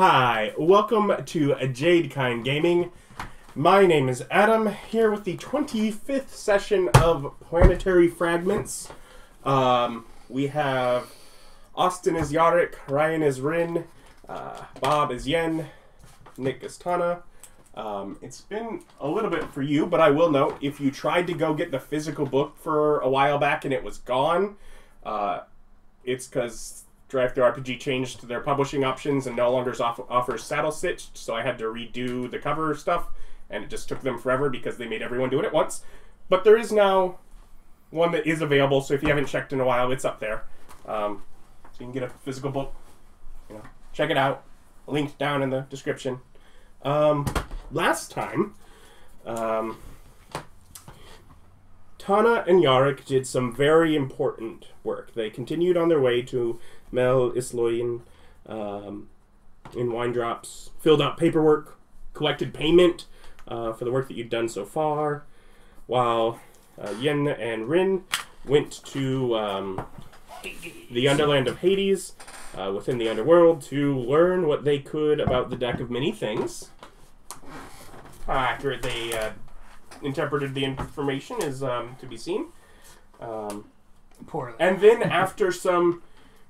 Hi, welcome to Jadekind Gaming. My name is Adam, here with the 25th session of Planetary Fragments. We have Austin as Yarock, Ryan as Rin, Bob as Yen, Nick as Tana. It's been a little bit for you, but I will note, if you tried to go get the physical book for a while back and it was gone, it's because DriveThruRPG changed their publishing options and no longer offers saddle stitched, so I had to redo the cover stuff, and it just took them forever because they made everyone do it at once. But there is now one that is available, so if you haven't checked in a while, it's up there. So you can get a physical book, check it out. Linked down in the description. Last time, Tana and Yarock did some very important work. They continued on their way to Mel Isloian in Wine Drops, filled out paperwork, collected payment for the work that you'd done so far, while Yen and Rin went to the Underland of Hades within the Underworld to learn what they could about the Deck of Many Things. How accurate they interpreted the information is to be seen. Poorly. And then, after some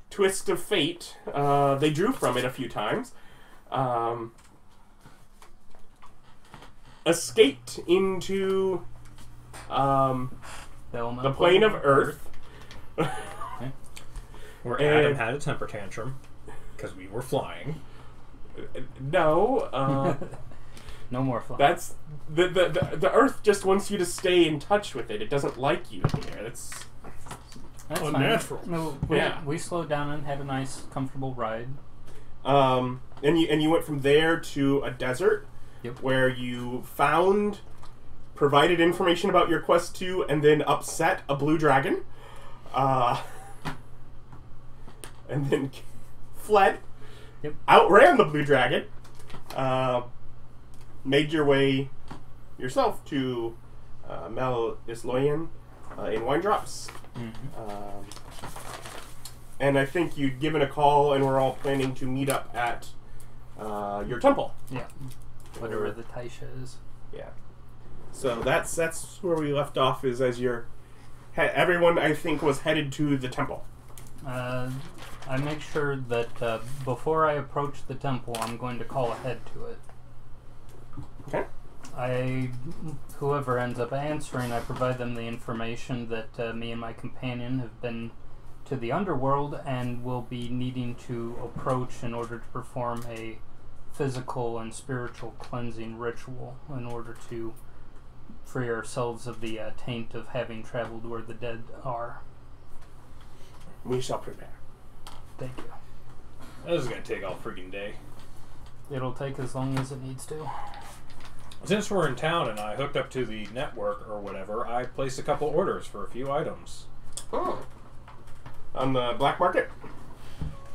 twist of fate, they drew from it a few times. Escaped into the plane of Earth. Where Adam had a temper tantrum because we were flying. No, no more flying. That's the Earth just wants you to stay in touch with it. It doesn't like you here. That's unnatural. No, we slowed down and had a nice, comfortable ride. And you went from there to a desert, yep, where you provided information about your quest to, and then upset a blue dragon. And then fled, yep, outran the blue dragon, made your way yourself to Mel Isloian in Wine Drops. Mm-hmm. And I think you'd given a call and we're all planning to meet up at your temple. Yeah, whatever the Taisha is. Yeah. So that's where we left off, is as everyone, I think, was headed to the temple. I make sure that before I approach the temple, I'm going to call ahead to it. Okay. Whoever ends up answering, I provide them the information that me and my companion have been to the underworld and will be needing to approach in order to perform a physical and spiritual cleansing ritual in order to free ourselves of the taint of having traveled where the dead are. We shall prepare. Thank you. This is going to take all freaking day. It'll take as long as it needs to. Since we're in town and I hooked up to the network or whatever, I placed a couple orders for a few items. Oh. On the black market?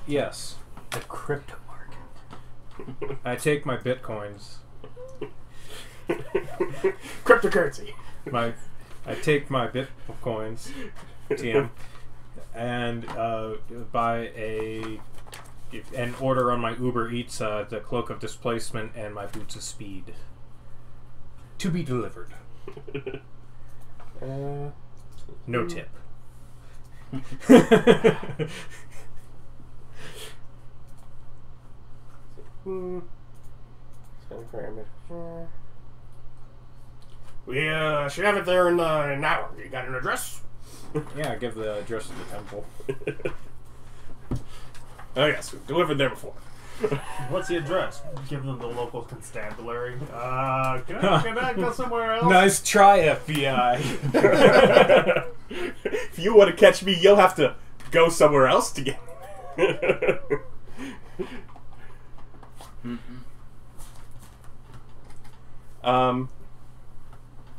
Yes. The crypto market. I take my bitcoins. Cryptocurrency. I take my bitcoins, TM, and buy an order on my Uber Eats the Cloak of Displacement and my Boots of Speed. To be delivered. No tip. We should have it there in an hour. You got an address? Yeah, I give the address of the temple. Oh yes, we've delivered there before. What's the address? Give them the local constabulary. Can I go somewhere else? Nice try, FBI. If you want to catch me, you'll have to go somewhere else to get me.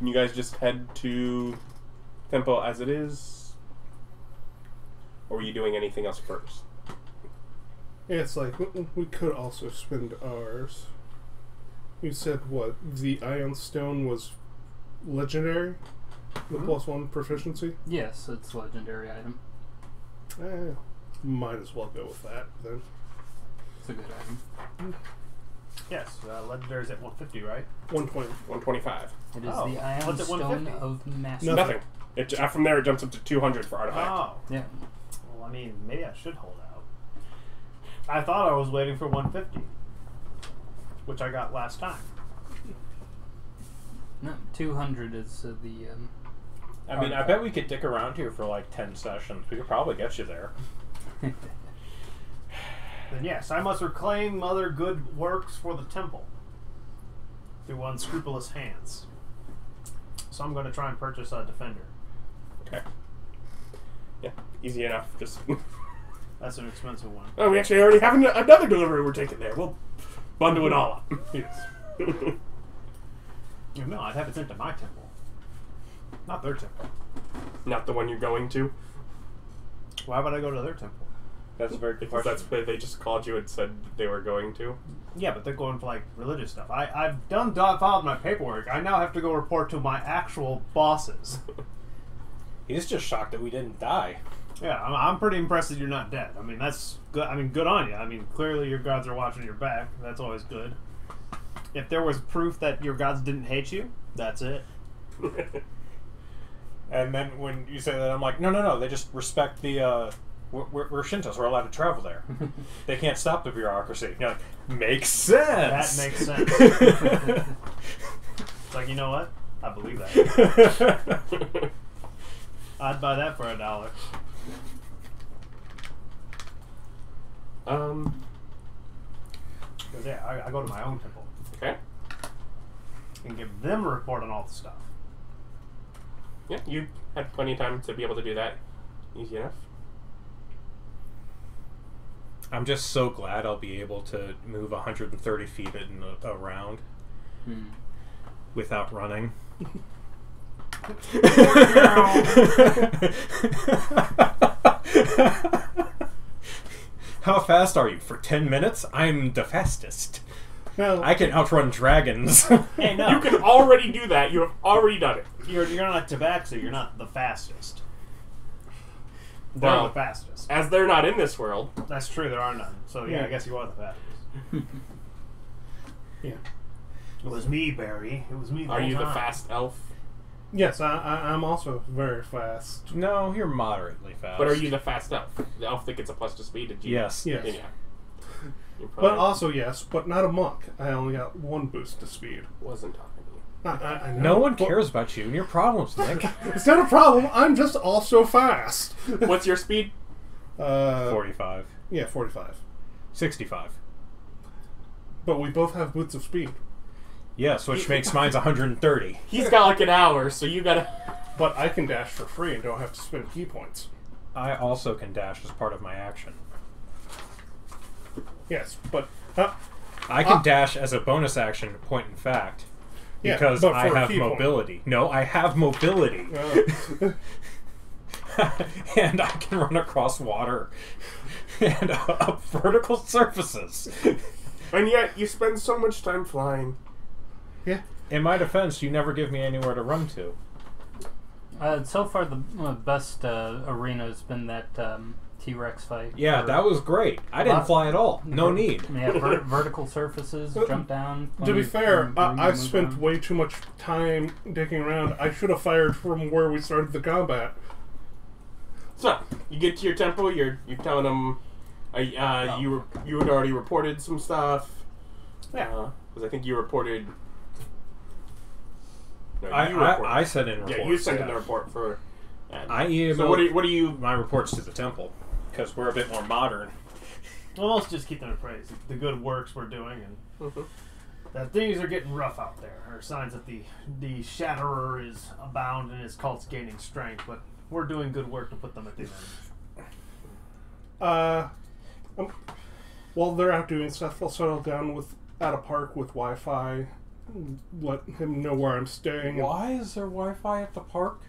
You guys just head to temple as it is? Or were you doing anything else first? Yeah, it's like, we could also spend ours. You said what? The Ion Stone was legendary? The +1 proficiency? Yes, it's a legendary item. Might as well go with that, then. It's a good item. Yes, legendary is at 150, right? 120. 125. It is Oh, the Ion what's it, Stone 150? of Mastery. Nothing. From there, it jumps up to 200 for artifact. Oh. Yeah. Well, I mean, maybe I should hold out. I thought I was waiting for 150, which I got last time. No, 200 is the. I mean, I bet we could dick around here for like 10 sessions. We could probably get you there. Then yes, I must reclaim other good works for the temple through unscrupulous hands. So I'm going to try and purchase a defender. Okay. Yeah, easy enough. Just. That's an expensive one. Oh, we actually already have another delivery we're taking there. We'll bundle it all up. Yes. No, I'd have it sent to my temple, not their temple. Not the one you're going to. Why would I go to their temple? That's a very good Because question. that's where they just called you and said they were going to. Yeah, but they're going for like religious stuff. I've filed my paperwork. I now have to go report to my actual bosses. He's just shocked that we didn't die. Yeah, I'm pretty impressed that you're not dead. I mean, that's good. I mean, good on you. I mean, clearly your gods are watching your back. That's always good. If there was proof that your gods didn't hate you, that's it. And then when you say that, I'm like, no. They just respect the. We're Shintos. We're allowed to travel there. They can't stop the bureaucracy. You're like, makes sense. That makes sense. It's like, you know what? I believe that. I'd buy that for $1. Because yeah, I go to my own temple Okay. and give them a report on all the stuff. Yeah, you had plenty of time to be able to do that. Easy enough. I'm just so glad I'll be able to move 130 feet in a round without running. How fast are you? For 10 minutes? I'm the fastest. Now, I can outrun dragons. Hey, no. You can already do that. You have already done it. You're not Tabaxi. You're not the fastest. They're Well, the fastest. as they're not in this world. That's true. There are none. So yeah, Yeah. I guess you are the fastest. yeah. It was me, Barry. It was me. Are whole you the time. fast elf? Yes, I'm also very fast. No, you're moderately fast. But are you the fast elf? The elf that gets a plus to speed? Did you? Yes. Yes. Yeah. You're But probably- also, yes, but not a monk. I only got one boost to speed. wasn't talking to you. I know, No one but cares about you and your problems, Nick. It's not a problem. I'm just also fast. What's your speed? 45. Yeah, 45. 65. But we both have boots of speed. Yes, which makes mine's 130. He's got like an hour, so you gotta. But I can dash for free and don't have to spend key points. I also can dash as part of my action. Yes, but I can dash as a bonus action, point in fact, yeah, because but I for a have key point. mobility. No, I have mobility. And I can run across water and up vertical surfaces. And yet, you spend so much time flying. Yeah. In my defense, you never give me anywhere to run to. So far, the best arena has been that T-Rex fight. Yeah, Or- that was great. I didn't fly at all. No need. Yeah, vertical surfaces, jump down. To be fair, I move spent around. way too much time digging around. I should have fired from where we started the combat. So you get to your temple. You're telling them, you had already reported some stuff. Yeah. Because I think you reported. No, you I reported. sent in reports. Yeah, you sent in yeah. the report for. I emailed So what do you? my reports to the temple, because we're a bit more modern. Well, let's just keep them appraised. The good works we're doing, and that things are getting rough out there. Are signs that the Shatterer is abound and his cult's gaining strength. But we're doing good work to put them at the end. While they're out doing stuff, I'll settle down at a park with Wi-Fi. Let him know where I'm staying. Why is there Wi-Fi at the park?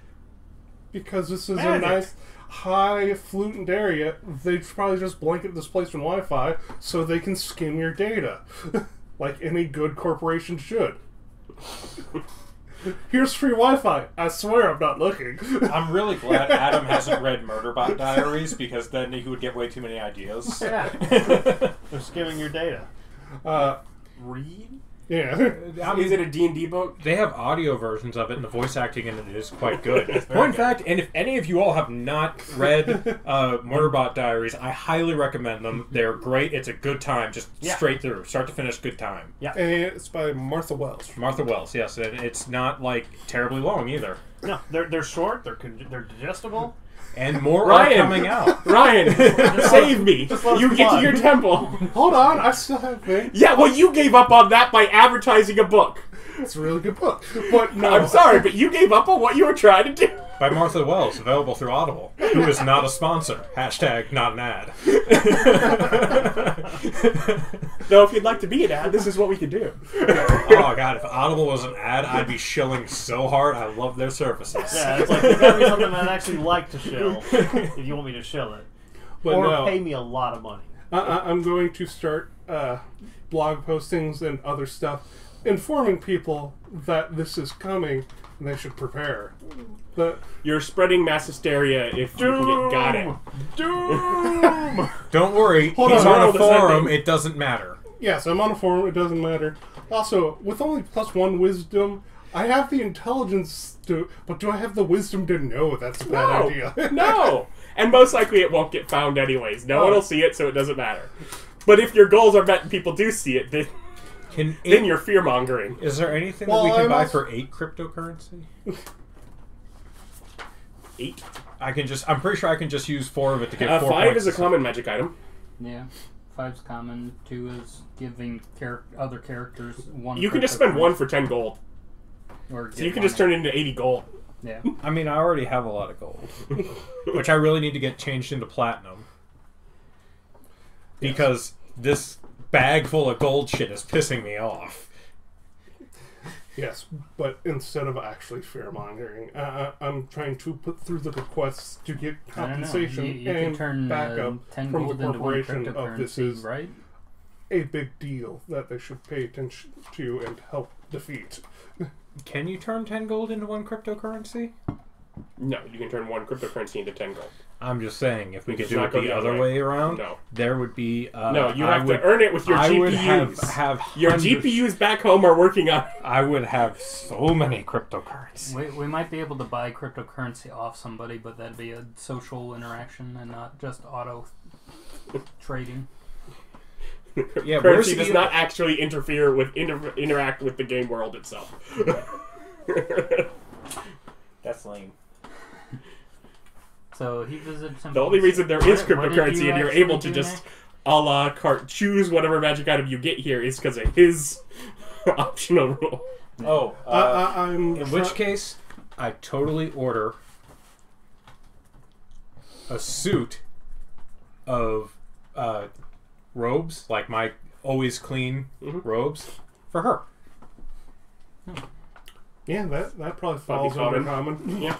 Because this is Magic. a nice, high-fluent area. They probably just blanket this place in Wi-Fi so they can skim your data. Like any good corporation should. Here's free Wi-Fi. I swear I'm not looking. I'm really glad Adam hasn't read Murderbot Diaries, because then he would get way too many ideas. Yeah. They're skimming your data. Read? Yeah. Is it a D&D book? They have audio versions of it, and the voice acting in it is quite good. Point in fact, and if any of you all have not read Murderbot Diaries, I highly recommend them. They're great. It's a good time, just straight through, start to finish, good time. Yeah. And it's by Martha Wells. Martha Wells, yes, and it's not like terribly long either. No, they're short. They're digestible. And more Ryan! are coming out. Ryan, save me. just let You us get to fly. your temple. Hold on, I still have things. Yeah, well, you gave up on that by advertising a book. It's a really good book. But no. I'm sorry, but you gave up on what you were trying to do. By Martha Wells, available through Audible, who is not a sponsor. Hashtag not an ad. Though, if you'd like to be an ad, this is what we could do. Oh god, if Audible was an ad, I'd be shilling so hard. I love their services. Yeah, it's like you gotta be something I'd actually like to shill if you want me to shill it, But or no. pay me a lot of money. I'm going to start blog postings and other stuff informing people that this is coming and they should prepare. But You're spreading mass hysteria if you can get got it. Doom! Don't worry, Hold he's on, on a world is forum, ending. it doesn't matter. yes, I'm on a forum, it doesn't matter. Also, with only +1 wisdom, I have the intelligence to, but do I have the wisdom to know that's a bad No, idea? no. And most likely it won't get found anyways. No Oh. one will see it, so it doesn't matter. But if your goals are met and people do see it, then Then you're fear-mongering. Is there anything Well, that we can I'm buy also- for 8 cryptocurrency? 8? I'm pretty sure I can just use 4 of it to get 4 5 points. is a common magic item. Yeah. 5's common. 2 is giving other characters 1. You can just spend 1 for 10 gold. Or So you can just turn it into 80 gold. Yeah. I mean, I already have a lot of gold. Which I really need to get changed into platinum. Because this bag full of gold shit is pissing me off. Yes, but instead of actually fear-mongering, I'm trying to put through the requests to get I don't know. compensation You can and turn backup 10 from gold the into 1 corporation of this cryptocurrency, is right? a big deal that they should pay attention to and help defeat. Can you turn 10 gold into 1 cryptocurrency? No, you can turn 1 cryptocurrency into 10 gold. I'm just saying, if we could Does do not it go the the other other way way. around, No. there would be... No, you I have would, to earn it with your I GPUs. would have Your hundreds- GPUs back home are working on it. I would have so many cryptocurrency. We might be able to buy cryptocurrency off somebody, but that'd be a social interaction and not just auto trading. Yeah, where's Currency the- does not actually interfere with interact with the game world itself. That's lame. So he visited some. The only reason there is What did cryptocurrency you and you're actually able to do just next? a la carte choose whatever magic item you get here is because of his optional rule. Oh, I'm in which case, I totally order a suit of robes, like my always clean robes, for her. yeah, that probably falls under common. Yeah.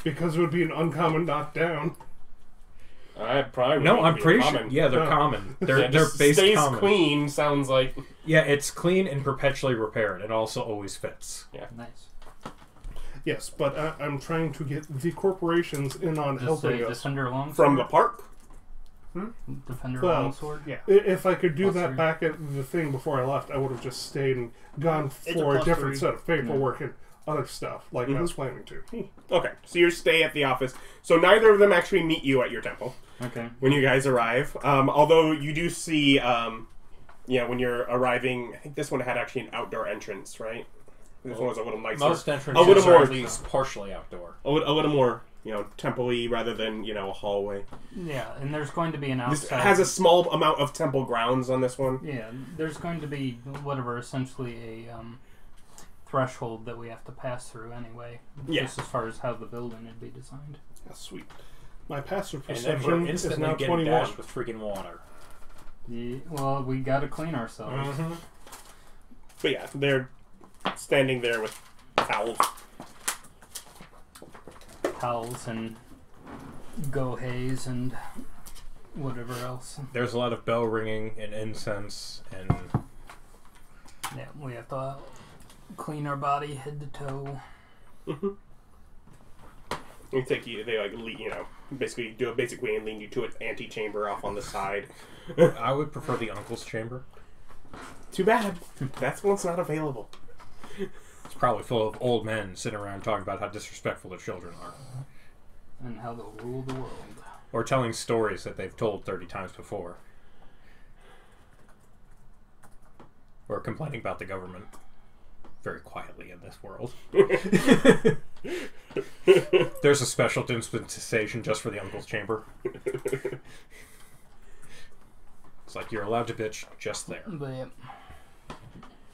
Because it would be an uncommon knockdown. I probably No, would I'm be pretty common. sure. Yeah, they're Oh. common. They're Yeah, they're just based stays common. clean sounds like Yeah, it's clean and perpetually repaired. It also always fits. Nice. Yes, but I'm trying to get the corporations in on Just helping a us. Defender Longsword. from the park. Defender Well, Longsword. Yeah. If I could do Plus that 3. back at the thing before I left, I would have just stayed and gone It's a for a plus different 3. set of paperwork and other stuff, like I was planning to. Okay, so you stay at the office. So neither of them actually meet you at your temple Okay. when you guys arrive. Although you do see, when you're arriving, I think this one had actually an outdoor entrance, right? This one was a little nicer. Most entrances a little are more, at least partially outdoor. a little more, temple-y rather than a hallway. Yeah, and there's going to be an This outside. has a small amount of temple grounds on this one. Yeah, there's going to be essentially a threshold that we have to pass through anyway. Yeah. Just as far as how the building would be designed. That's sweet. My passive And then we're perception is instantly now getting 21. dashed with freaking water. Yeah, well, we got to clean ourselves. But yeah, they're standing there with towels. Towels and goheis and whatever else. There's a lot of bell ringing and incense and Yeah, we have to clean our body head to toe. You think they like basically do a basic way and lean you to an antechamber off on the side. I would prefer the uncle's chamber. Too bad. That's one's not available. It's probably full of old men sitting around talking about how disrespectful their children are. And how they'll rule the world. Or telling stories that they've told 30 times before. Or complaining about the government. Very quietly in this world. There's a special dispensation just for the uncle's chamber. It's like you're allowed to bitch just there. But yeah.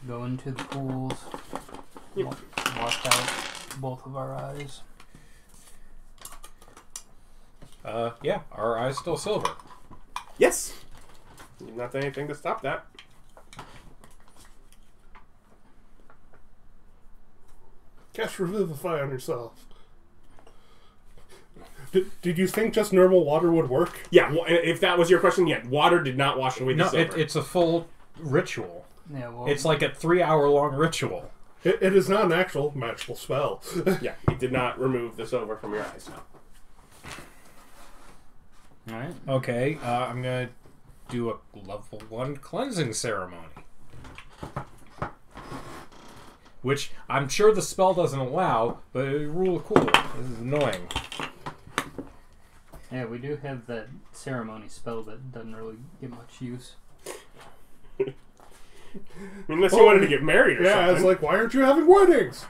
Go into the pools. Wash out both of our eyes. Yeah, our eye's still silver. Yes. You've not done anything to stop that. Cast Revivify on yourself. Did you think just normal water would work? Yeah, if that was your question, yeah, water did not wash away the silver. It's a full ritual. Yeah, well, It's like a 3-hour-long ritual. It is not an actual magical spell. Yeah, it did not remove the silver from your eyes. alright. Okay, I'm gonna do a level 1 cleansing ceremony. Which I'm sure the spell doesn't allow, but a rule of cool. This is annoying. Yeah, we do have that ceremony spell that doesn't really get much use. Unless you wanted to get married or something. Yeah, it's like, why aren't you having weddings?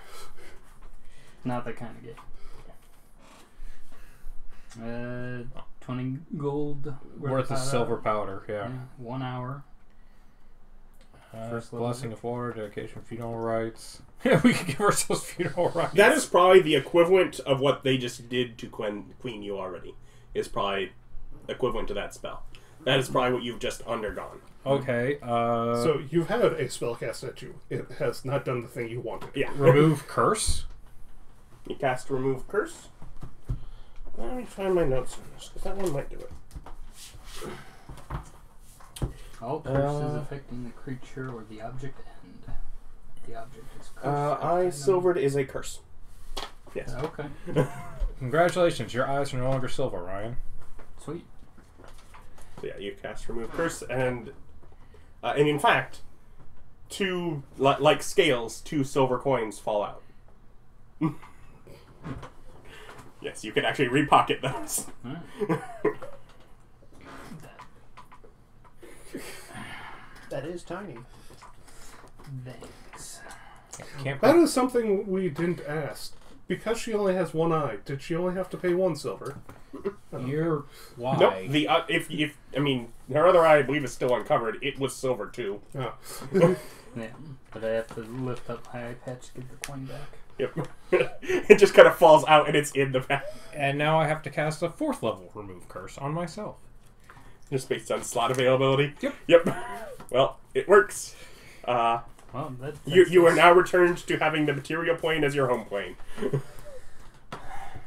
Not that kind of game. 20 gold Worth of silver powder, yeah. 1 hour. First level. Blessing of war, dedication of funeral rites. Yeah, we can give ourselves funeral rites. That is probably the equivalent of what they just did to Queen You already. Is probably equivalent to that spell. That is probably what you've just undergone. Okay, So you've had a spell cast at you. It has not done the thing you wanted. Yeah. remove curse. You cast Remove Curse. Let me find my notes on this, because that one might do it. All curses affecting the creature or the object end. The object is cursed. Eye silvered is a curse. Yes. Okay. Congratulations, your eyes are no longer silver, Ryan. Sweet. So yeah, you cast Remove Curse, and in fact, two, like scales, 2 silver coins fall out. Yes, you can actually repocket those. That is tiny. Thanks. Can't That is something we didn't ask. Because she only has one eye, did she only have to pay 1 silver? You're why? Nope. The if I mean her other eye, I believe, is still uncovered. It was silver too. Oh. Yeah, but I have to lift up my eye patch to get the coin back. Yep. It just kind of falls out and it's in the back. And now I have to cast a 4th level remove curse on myself. Just based on slot availability. Yep. Yep. Well, it works. Well, You are now returned to having the material plane as your home plane.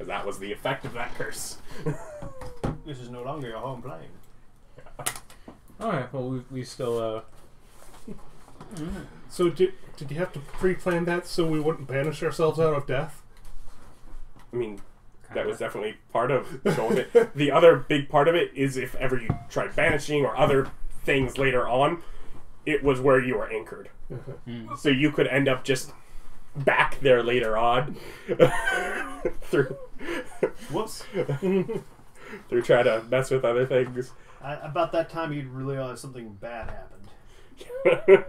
That was the effect of that curse. This is no longer your home plane. Alright, well, we still, So did you have to pre-plan that so we wouldn't banish ourselves out of death? I mean, that was definitely part of the goal of it. The other big part of it is if ever you tried banishing or other things later on, it was where you were anchored. So you could end up just back there later on through Whoops. through trying to mess with other things. About that time, you'd realize something bad happened.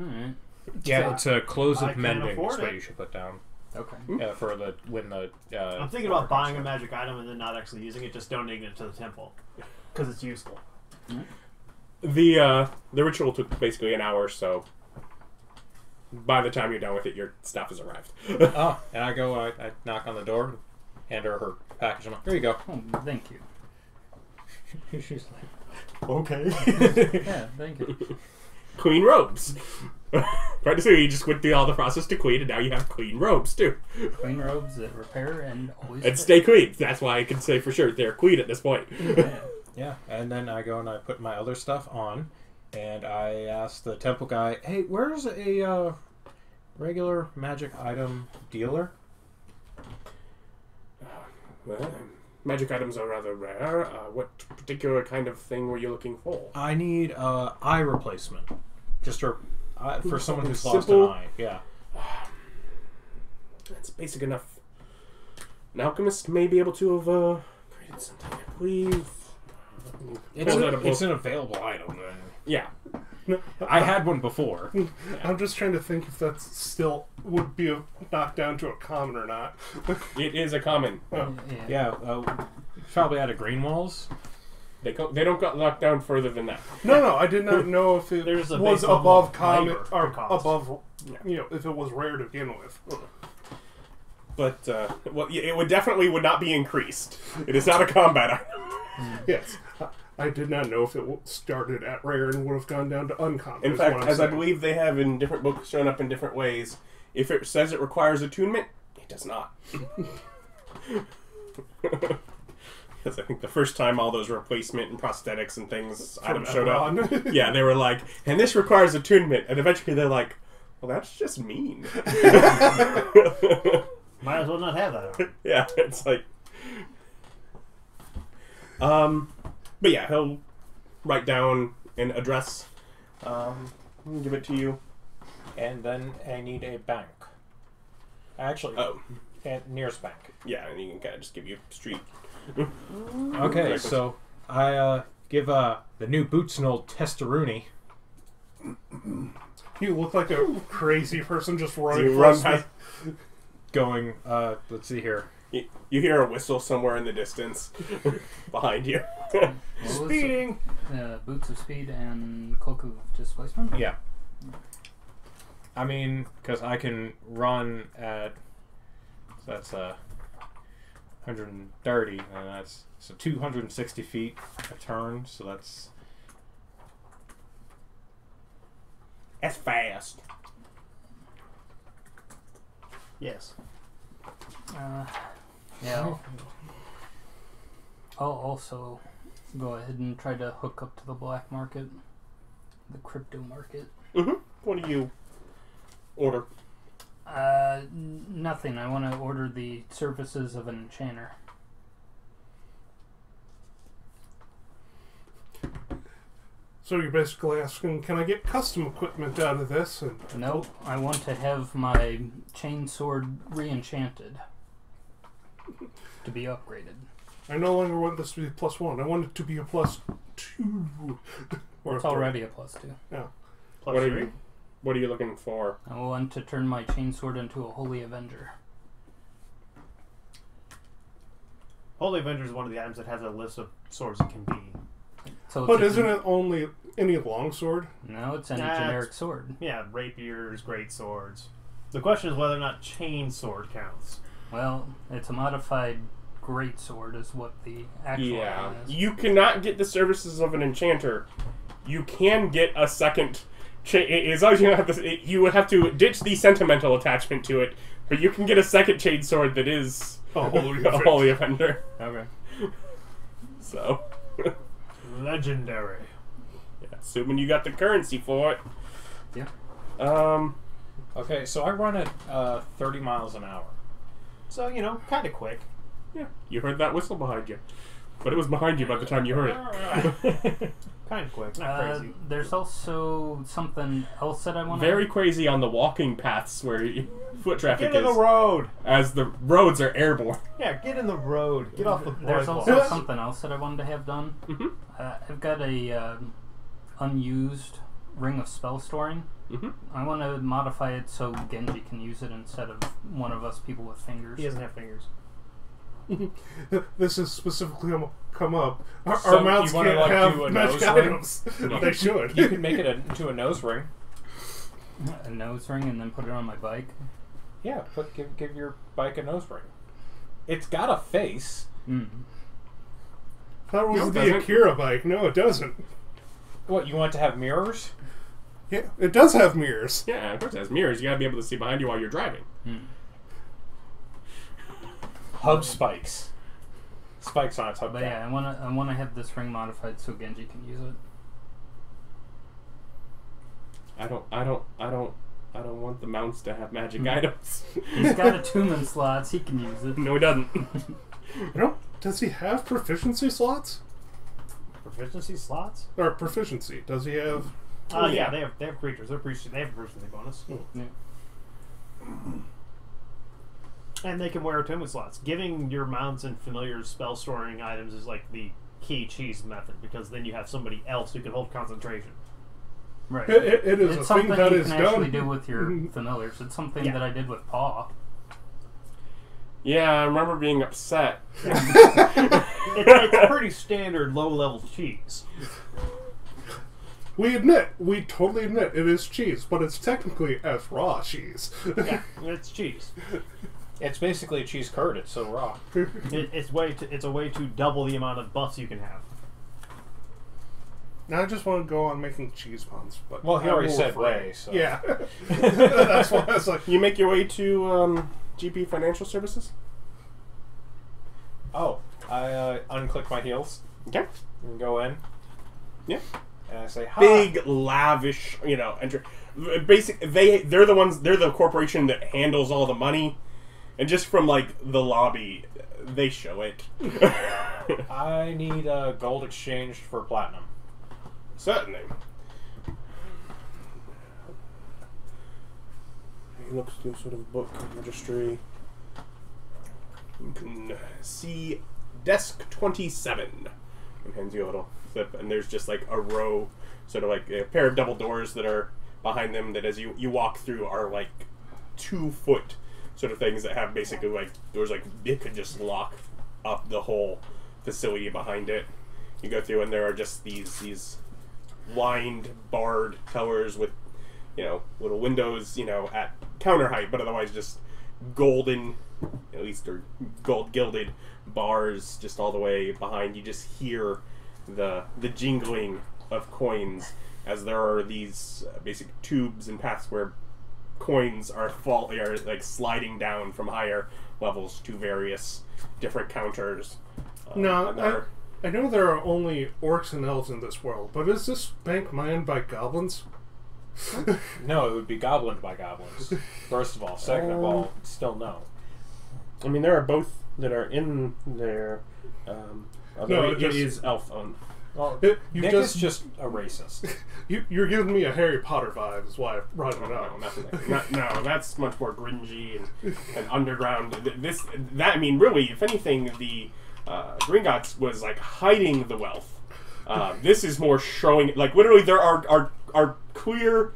Alright. yeah, it's a close I of can mending afford is what it. you should put down. Okay. For the, when the, I'm thinking about buying a magic item and then not actually using it, just donating it to the temple. Because it's useful. The ritual took basically an hour, so by the time you're done with it, your stuff has arrived. oh, and I go, I knock on the door, hand her package. I'm like, here you go. Oh, thank you. She's like, Okay. Yeah, thank you. Queen robes. Right, so you just went through all the process to queen, and now you have queen robes too. Queen robes that repair and always And fit. stay queen. That's why I can say for sure they're queen at this point. Yeah. yeah, and then I go and I put my other stuff on, and I ask the temple guy, hey, where's a regular magic item dealer. Well, magic items are rather rare. What particular kind of thing were you looking for? I need eye replacement, just for someone who's lost an Simple. eye. Yeah. That's basic enough. An alchemist may be able to have created something, I believe. It's an available item. Yeah. I had one before. I'm just trying to think if that's still would be knocked down to a common or not. It is a common. Oh. Yeah, probably out of Greenwalls. They don't got locked down further than that. No, I did not know if it There's a was base level above of common labor or cost. above, if it was rare to begin with. But, well, it would definitely would not be increased. It is not a combat item. Yes. I did not know if it started at rare and would have gone down to uncommon. In is fact, what I'm as I saying. believe they have in different books shown up in different ways, if it says it requires attunement, it does not. Because I think the first time all those replacement and prosthetics and things items showed up, yeah, they were like, and this requires attunement, and eventually they're like, well, that's just mean. Might as well not have that. Yeah, it's like, but yeah, he'll write down an address, give it to you. And then I need a bank. Actually, nearest bank. Yeah, and he can kind of just give you a street. Okay, so I give the new boots an old testaroonie. You look like a crazy person just running You run across past. Going, let's see here. You hear a whistle somewhere in the distance behind you. What was it? Speeding. Boots of speed and cloak of displacement. Yeah. I mean, because I can run at, so that's 130, and that's 260 feet a turn, so that's fast. Yes. Yeah. I'll also go ahead and try to hook up to the black market, the crypto market. Mm-hmm. What do you order? Nothing. I want to order the services of an enchanter. So you're basically asking, can I get custom equipment out of this? And Nope. I want to have my chain sword re-enchanted to be upgraded. I no longer want this to be +1. I want it to be a +2. Or It's already a +2. Yeah. What are you looking for? I want to turn my chain sword into a Holy Avenger. Holy Avenger is one of the items that has a list of swords it can be. So But it's isn't it only any longsword? No, it's any Nah, generic sword. Yeah, rapiers, great swords. The question is whether or not chain sword counts. Well, it's a modified great sword is what the actual item is. You cannot get the services of an enchanter. You can get a second. As long as you don't have this, you would have to ditch the sentimental attachment to it. But you can get a second chain sword that is A holy a holy offender. Okay. So, Legendary. yeah, assuming you got the currency for it. Yeah. okay. So I run at 30 miles an hour. So, kind of quick. Yeah, you heard that whistle behind you, but it was behind you by the time you heard it. Kind of quick, not crazy. There's also something else that I want to... Very crazy on the walking paths where foot traffic Get in the is, road! as the roads are airborne. Yeah, get in the road. Get off the There's sidewalk. also something else that I wanted to have done. Mm-hmm. I've got a unused ring of spell storing. Mm-hmm. I want to modify it so Genji can use it instead of one of us people with fingers. He doesn't have fingers. This is specifically come up. So Our mouths you wanna, can't like, have do a magic nose ring? items. They should. You can make it into a nose ring. A nose ring and then put it on my bike. Yeah, give your bike a nose ring. It's got a face. Mm. That was No, it the doesn't. Akira bike. No, it doesn't. What, you want to have mirrors? Yeah, it does have mirrors. Yeah, of course it has mirrors. You gotta be able to see behind you while you're driving. Mm. Hub spikes. Spikes on its hub But cap. yeah, I want to have this ring modified so Genji can use it. I don't I don't want the mounts to have magic items. He's got attunement slots. He can use it. No, he doesn't. Does he have proficiency slots? Proficiency slots? Or proficiency? Does he have? Oh yeah, they have creatures. They have a proficiency bonus. Yeah. And they can wear attunement slots. Giving your mounts and familiars spell storing items is like the key cheese method, because then you have somebody else who can hold concentration. Right. It is It's a thing something that you is can actually done. do with your familiars. It's something Yeah. that I did with Paw. Yeah, I remember being upset. It's pretty standard low-level cheese. We totally admit it is cheese, but it's technically as raw cheese. Yeah, it's cheese. It's basically a cheese curd. It's so raw. It's a way to double the amount of buffs you can have. Now I just want to go on making cheese puns, but Well, he I'm already more said afraid. way, so. Yeah, that's why I was like, You make your way to GP Financial Services. Oh, I unclick my heels Okay. and go in. Yeah. And I say, hi. Big, lavish, enter. They're the corporation that handles all the money, and just from like the lobby, they show it. I need gold exchanged for platinum. Certainly. He looks through sort of book registry. You can see desk 27. And hands you a little flip, and there's just like a row, sort of like a pair of double doors that are behind them that as you walk through are like 2-foot sort of things that have basically like doors like it could just lock up the whole facility behind it. You go through and there are just these lined, barred towers with, little windows, at counter height, but otherwise just golden, at least, or gold gilded bars just all the way behind. You just hear the jingling of coins as there are these basic tubes and paths where coins are like sliding down from higher levels to various different counters. no, I know there are only orcs and elves in this world, but is this bank manned by goblins? No, it would be goblined by goblins. First of all. Second of all, still no. I mean, there are both that are in there. No, it is elf owned. Well, You Nick just- is just a racist. You're giving me a Harry Potter vibe, is why I brought it No, up. nothing like that. No, that's much more grungy and underground. Really, if anything, the Gringotts was like hiding the wealth. This is more showing, like literally there are clear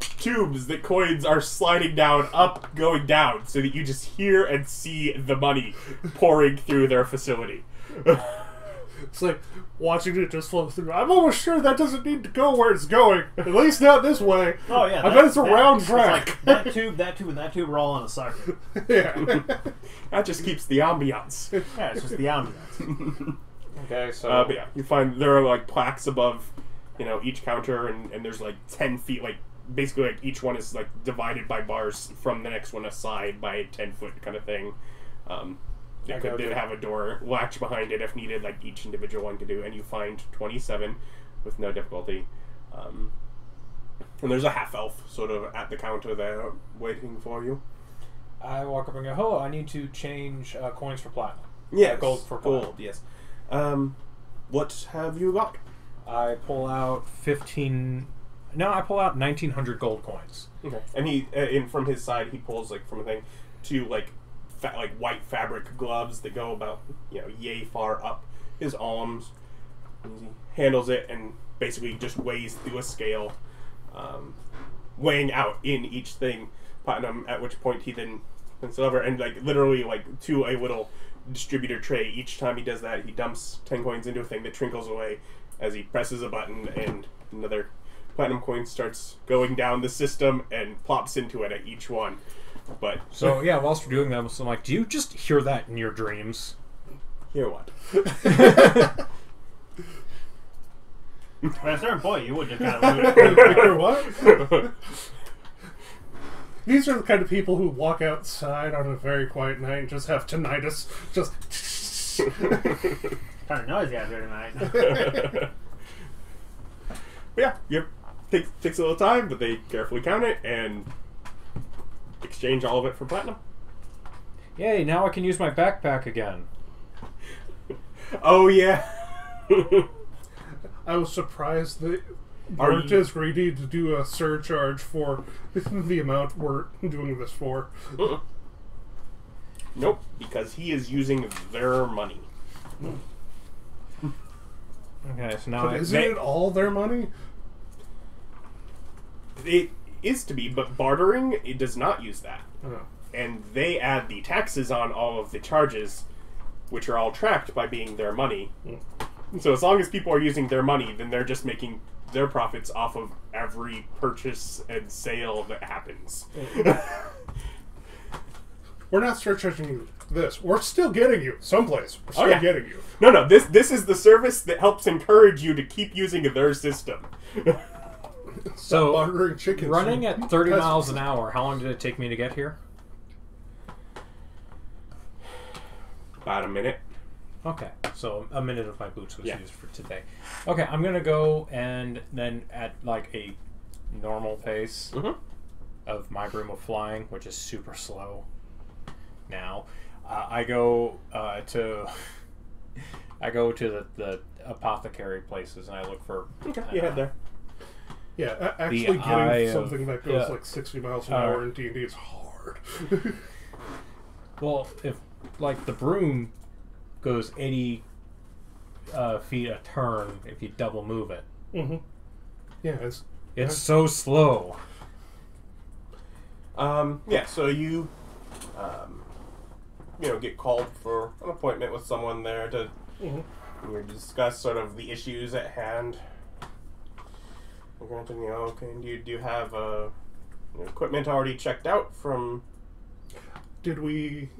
tubes that coins are sliding down, up, going down, so that you just hear and see the money pouring through their facility. It's like watching it just flow through. I'm almost sure that doesn't need to go where it's going. At least not this way. Oh yeah, I bet it's a round it's track. like that tube, and that tube are all on a circuit. Yeah. That just keeps the ambiance. Yeah, it's just the ambiance. Okay, so... But yeah, you find there are like plaques above, each counter, and there's like 10 feet, like basically like each one is like divided by bars from the next one aside by a 10-foot kind of thing. They'd have a door latch behind it if needed, like each individual one could do, and you find 27 with no difficulty. And there's a half-elf sort of at the counter there waiting for you. I walk up and go, oh, I need to change coins for platinum. Yeah, gold for platinum. gold, yes. What have you got? I pull out 15... No, I pull out 1,900 gold coins. Okay. And he, from his side, he pulls like from a thing to like white fabric gloves that go about yay far up his arms. And he handles it and basically just weighs through a scale, weighing out in each thing platinum. At which point he then puts it over and like literally like to a little distributor tray. Each time he does that, he dumps 10 coins into a thing that trinkles away as he presses a button, and another platinum coin starts going down the system and plops into it at each one. But So, yeah, whilst we're doing that, I'm like, do you just hear that in your dreams? hear what? At a certain point, you would just kind of Or what? These are the kind of people who walk outside on a very quiet night and just have tinnitus. Just. kind of noisy out here tonight. Yeah, you're takes a little time, but they carefully count it and exchange all of it for platinum. Yay, now I can use my backpack again. Oh, yeah. I was surprised that Are weren't you- as greedy to do a surcharge for the amount we're doing this for. Nope, because he is using their money. Okay, so now But isn't it all their money? It is to be, but bartering, it does not use that. Oh. And they add the taxes on all of the charges, which are all tracked by being their money. So as long as people are using their money, then they're just making their profits off of every purchase and sale that happens. We're not surcharging you this. We're still getting you someplace. We're still yeah. getting you. No, this is the service that helps encourage you to keep using their system. So, Bartering chickens. running at 30 That's- miles an hour, how long did it take me to get here? About a minute. Okay, so a minute of my boots was Yeah. used for today. Okay, I'm gonna go and then at like a normal pace of my broom of flying, which is super slow now. I go to the apothecary places and I look for. Okay, you head there. Yeah, actually The eye getting of- something that goes yeah. like 60 miles an hour in D&D is hard. Well, if like the broom goes 80 feet a turn if you double move it. Mm-hmm. Yeah, It's so slow. Yeah, so you, get called for an appointment with someone there to discuss sort of the issues at hand. Granted, okay, do you have equipment already checked out from? Did we?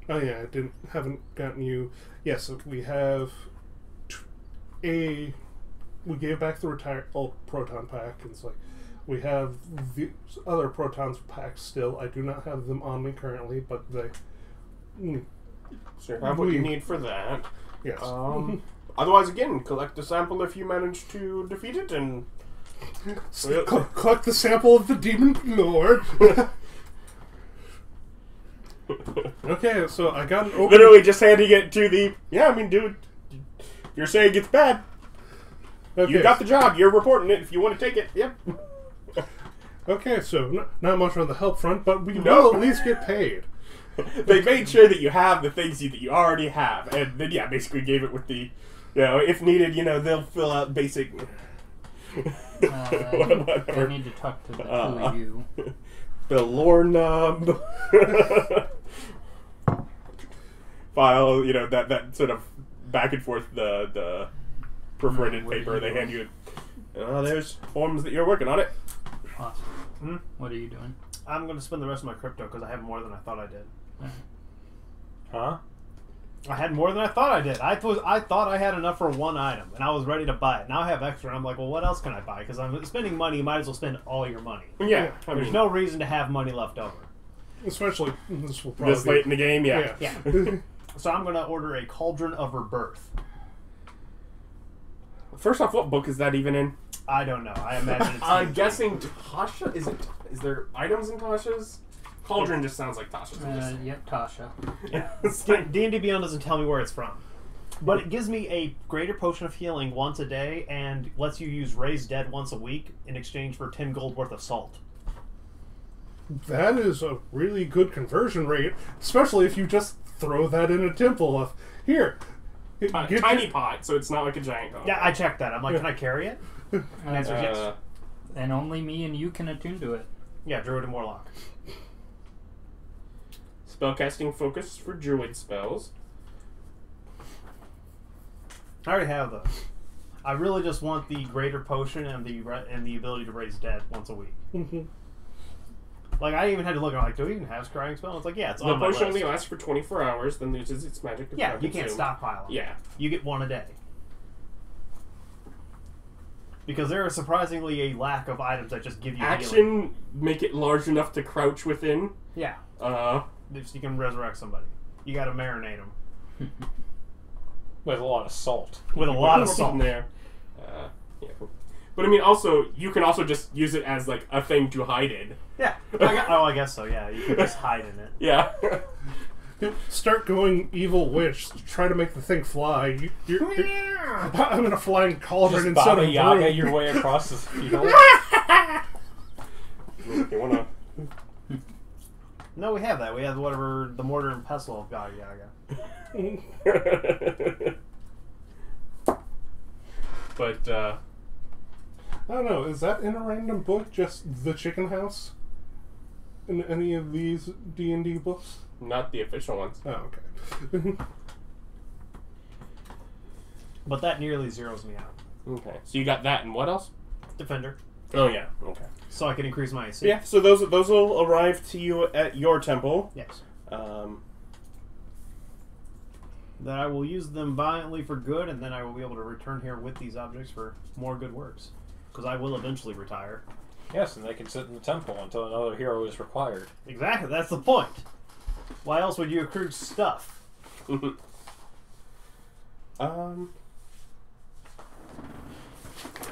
Oh yeah, haven't gotten you. Yes, we have we gave back the old proton pack, and it's like we have the other protons packs still. I do not have them on me currently, but they. So you have what you need for that. Yes. Otherwise, again, collect a sample if you manage to defeat it, and Collect the sample of the demon lord. Okay, so I got an open. literally just handing it to the. Yeah, I mean, dude, you're saying it's bad. Okay. You got the job. You're reporting it. If you want to take it, yep. Okay, so not much on the help front, but we No. will at least get paid. They made sure that you have the things that you already have, and then basically gave it with the, if needed, they'll fill out basic. I need to talk to the two of you. The lore nub file, that sort of back and forth the perforated What are paper you they doing? hand you. There's forms that you're working on it. Awesome. What are you doing? I'm going to spend the rest of my crypto because I have more than I thought I did. Huh? I had more than I thought I did. I thought I had enough for one item, and I was ready to buy it. Now I have extra, and I'm like, well, what else can I buy? Because I'm spending money. You might as well spend all your money. Yeah, I There's mean, no reason to have money left over. Especially this will probably this late in the game, yeah. Yeah. So I'm going to order a Cauldron of Rebirth. First off, what book is that even in? I don't know. I imagine it's... I'm guessing Tasha. Is there items in Tasha's? Cauldron just sounds like Tasha's. Yep, Tasha. Yeah. D&D Beyond doesn't tell me where it's from. But it gives me a greater potion of healing once a day and lets you use Raise Dead once a week in exchange for 10 gold worth of salt. That is a really good conversion rate, especially if you just throw that in a temple of here. Get Tiny pot, so it's not like a giant pot. Yeah, I checked that. I'm like, can I carry it? And the answer is yes. And only me and you can attune to it. Yeah, Druid and Warlock. Spellcasting focus for druid spells. I already have those. I really just want the greater potion and the ability to raise dead once a week. Like, I even had to look at do we even have scrying spell? It's like, yeah, it's The on my potion list. only lasts for 24 hours, then loses its magic. If Yeah, not you can't consumed. stockpile them. Yeah. You get one a day. Because there is surprisingly a lack of items that just give you healing. Action, make it large enough to crouch within. Yeah. Just You can resurrect somebody. You gotta marinate them. With a lot of salt. With a lot of put salt. in there. Yeah. But I mean, also, you can also just use it as, like, a thing to hide in. Yeah. I guess so, yeah. You can just hide in it. Yeah. Start going evil witch. Try to make the thing fly. I'm in a flying cauldron Just instead Baba of Yaga broom. your way across the field. You wanna... No, we have that. We have whatever, the mortar and pestle of Baba Yaga. But, I don't know. Is that in a random book? Just the chicken house? In any of these D&D books? not the official ones. Oh, okay. But that nearly zeroes me out. Okay. So you got that, and what else? Defender. Oh, yeah. Okay. So I can increase my AC. Yeah, so those will arrive to you at your temple. Yes. That I will use them violently for good, and then I will be able to return here with these objects for more good works. Because I will eventually retire. Yes, and they can sit in the temple until another hero is required. Exactly, that's the point. Why else would you accrue stuff?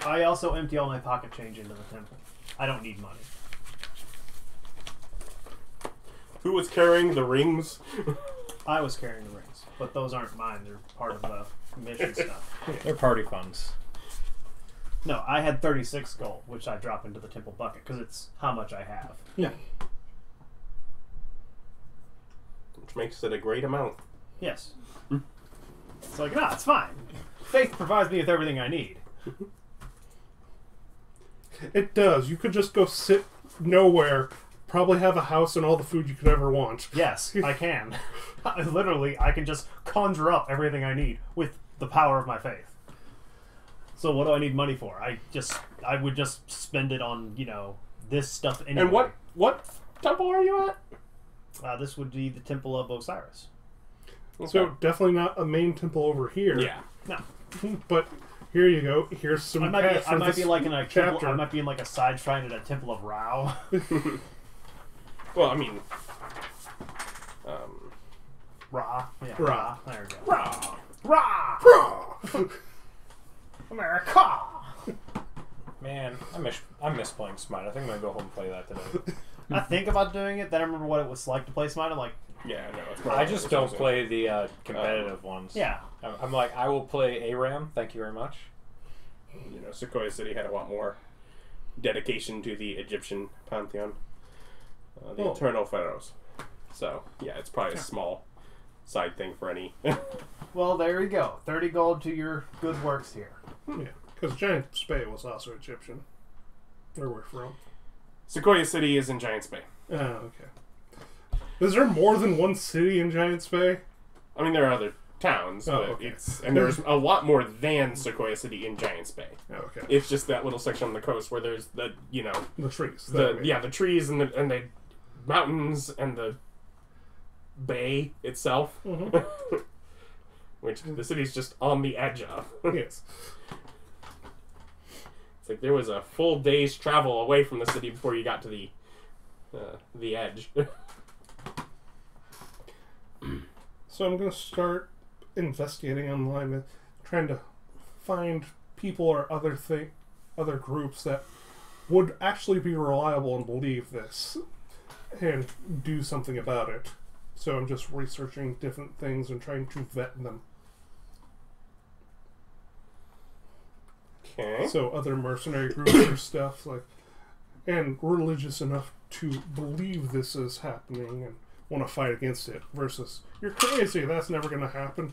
I also empty all my pocket change into the temple. I don't need money. Who was carrying the rings? I was carrying the rings, but those aren't mine. They're part of the mission stuff. They're party funds. No, I had 36 gold, which I drop into the temple bucket, because it's how much I have. Yeah. Which makes it a great amount. Yes. It's like, no, it's fine. Faith provides me with everything I need. It does. You could just go sit nowhere, probably have a house and all the food you could ever want. Yes, I can. Literally, I can just conjure up everything I need with the power of my faith. So what do I need money for? I would just spend it on, this stuff anyway. And what temple are you at? This would be the Temple of Osiris. So definitely not a main temple over here. Yeah. No. But here you go. Here's some I might be like in a chapter. temple, I might be in like a side shrine at a Temple of Rao. Well, I mean... Ra. Yeah, Ra. Ra. There we go. Rah! Ra! America! Man, I miss playing Smite. I think I'm gonna go home and play that today. I think about doing it, then I remember what it was like to play Smite. I'm like, Yeah, no, it's I just don't play the competitive ones. yeah. I'm like, I will play ARAM, thank you very much. Sequoia City had a lot more dedication to the Egyptian pantheon. The Eternal Pharaohs. So, yeah, it's probably a small side thing for any... Well, there you go. 30 gold to your good works here. Yeah, because Giant Spay was also Egyptian. Where we're from. Sequoia City is in Giants Bay. Oh, okay. Is there more than one city in Giant Spay? I mean, there are other towns, but okay. and there's a lot more than Sequoia City in Giants Bay. Oh, okay. It's just that little section on the coast where there's the The trees. the trees and the mountains and the bay itself, which the city's just on the edge of. Yes. It's like there was a full day's travel away from the city before you got to the edge. So I'm going to start investigating online and trying to find people or other groups that would actually be reliable and believe this and do something about it. So I'm just researching different things and trying to vet them. Okay. So other mercenary groups or stuff and religious enough to believe this is happening and want to fight against it versus you're crazy, that's never going to happen.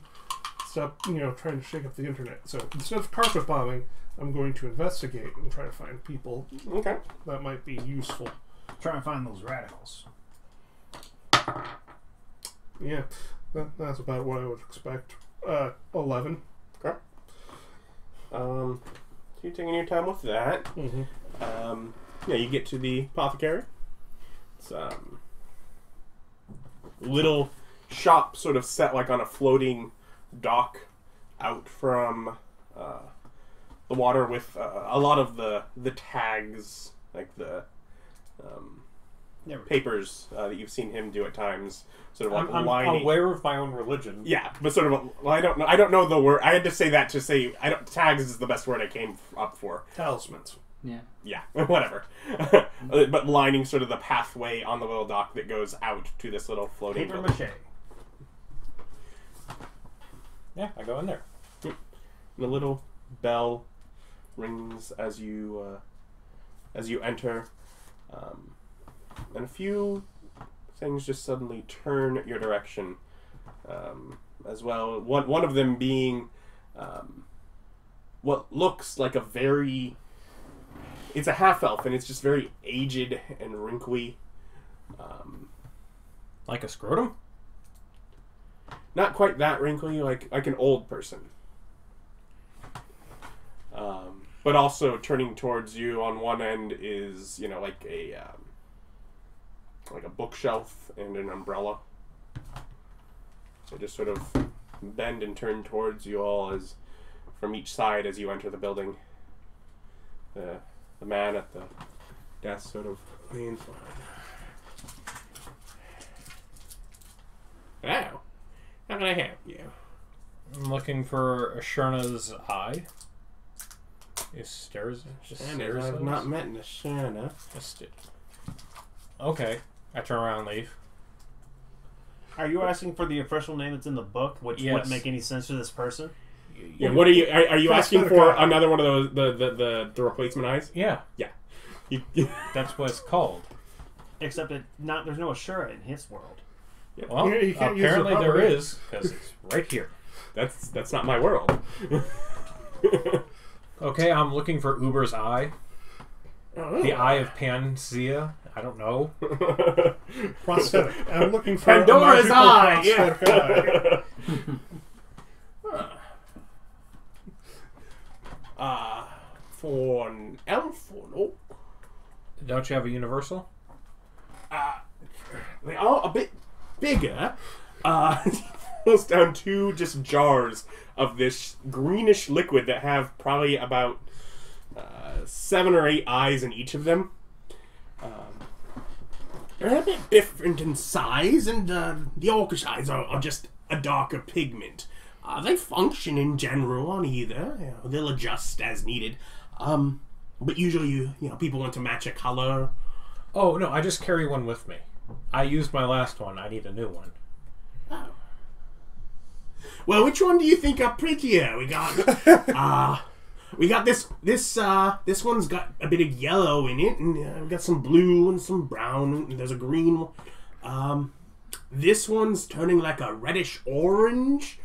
Stop, trying to shake up the internet. So instead of carpet bombing, I'm going to investigate and try to find people that might be useful. Try and find those radicals. Yeah, that's about what I would expect. 11. Okay. So you're taking your time with that. Mm-hmm. You get to the apothecary. It's little shop sort of set like on a floating dock out from the water with a lot of the tags, like the papers that you've seen him do at times. Sort of like I'm lining. aware of my own religion. Yeah, but sort of. Well, I don't know the word. I had to say that to say. Tags is the best word I came up for. Talismans. Yeah, whatever. But lining sort of the pathway on the little dock that goes out to this little floating Paper building. mache. Yeah, I go in there. And the little bell rings as you enter, and a few things just suddenly turn your direction, as well. One of them being what looks like a very... It's a half-elf, and it's just very aged and wrinkly. Like a scrotum? Not quite that wrinkly, like an old person. But also turning towards you on one end is, like a bookshelf and an umbrella. So just sort of bend and turn towards you all as from each side as you enter the building. The man at the desk sort of leans forward. Hello. How can I help you? I'm looking for Ashurna's eye. I've not met Nashana. Okay. I turn around and leave. Are you asking for the official name that's in the book, which Yes. wouldn't make any sense for this person? Yeah, what are you? Are you asking for Classified. another one of those the replacement eyes? Yeah, You- that's what it's called. Except there's no Ashura in his world. Well, You can't use the apparently there proper name. is, because it's right here. that's not my world. Okay, I'm looking for Uber's eye. Oh. The Eye of Panzea. I don't know. Prosthetic. I'm looking for Pandora's a magical eye, yeah. prosthetic eye. For an elf or an orc, Don't you have a universal? they are a bit bigger. Pulls down two just jars of this greenish liquid that have probably about 7 or 8 eyes in each of them. They're a bit different in size, and the orcish eyes are just a darker pigment. They function in general on either. They'll adjust as needed. But usually, people want to match a color. Oh, no, I just carry one with me. I used my last one. I need a new one. Oh. Well, which one do you think are prettier? We got this one's got a bit of yellow in it, and we got some blue and some brown, and there's a green one. This one's turning like a reddish orange.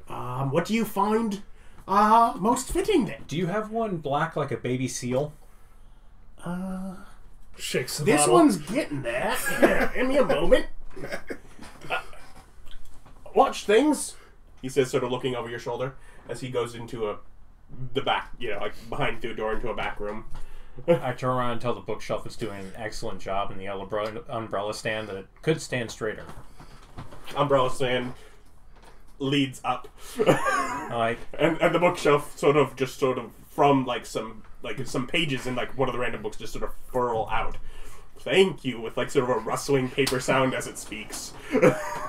What do you find most fitting then? Do you have one black like a baby seal? Shakes the This bottle. one's getting there. Yeah, give me a moment. Watch things, he says, sort of looking over your shoulder as he goes into the back, like behind through a door into a back room. I turn around and tell the bookshelf it's doing an excellent job in the umbrella stand that it could stand straighter. Umbrella stand leads up. Like, and the bookshelf sort of from some pages in like one of the random books just sort of furl out. Thank you, with like sort of a rustling paper sound as it speaks.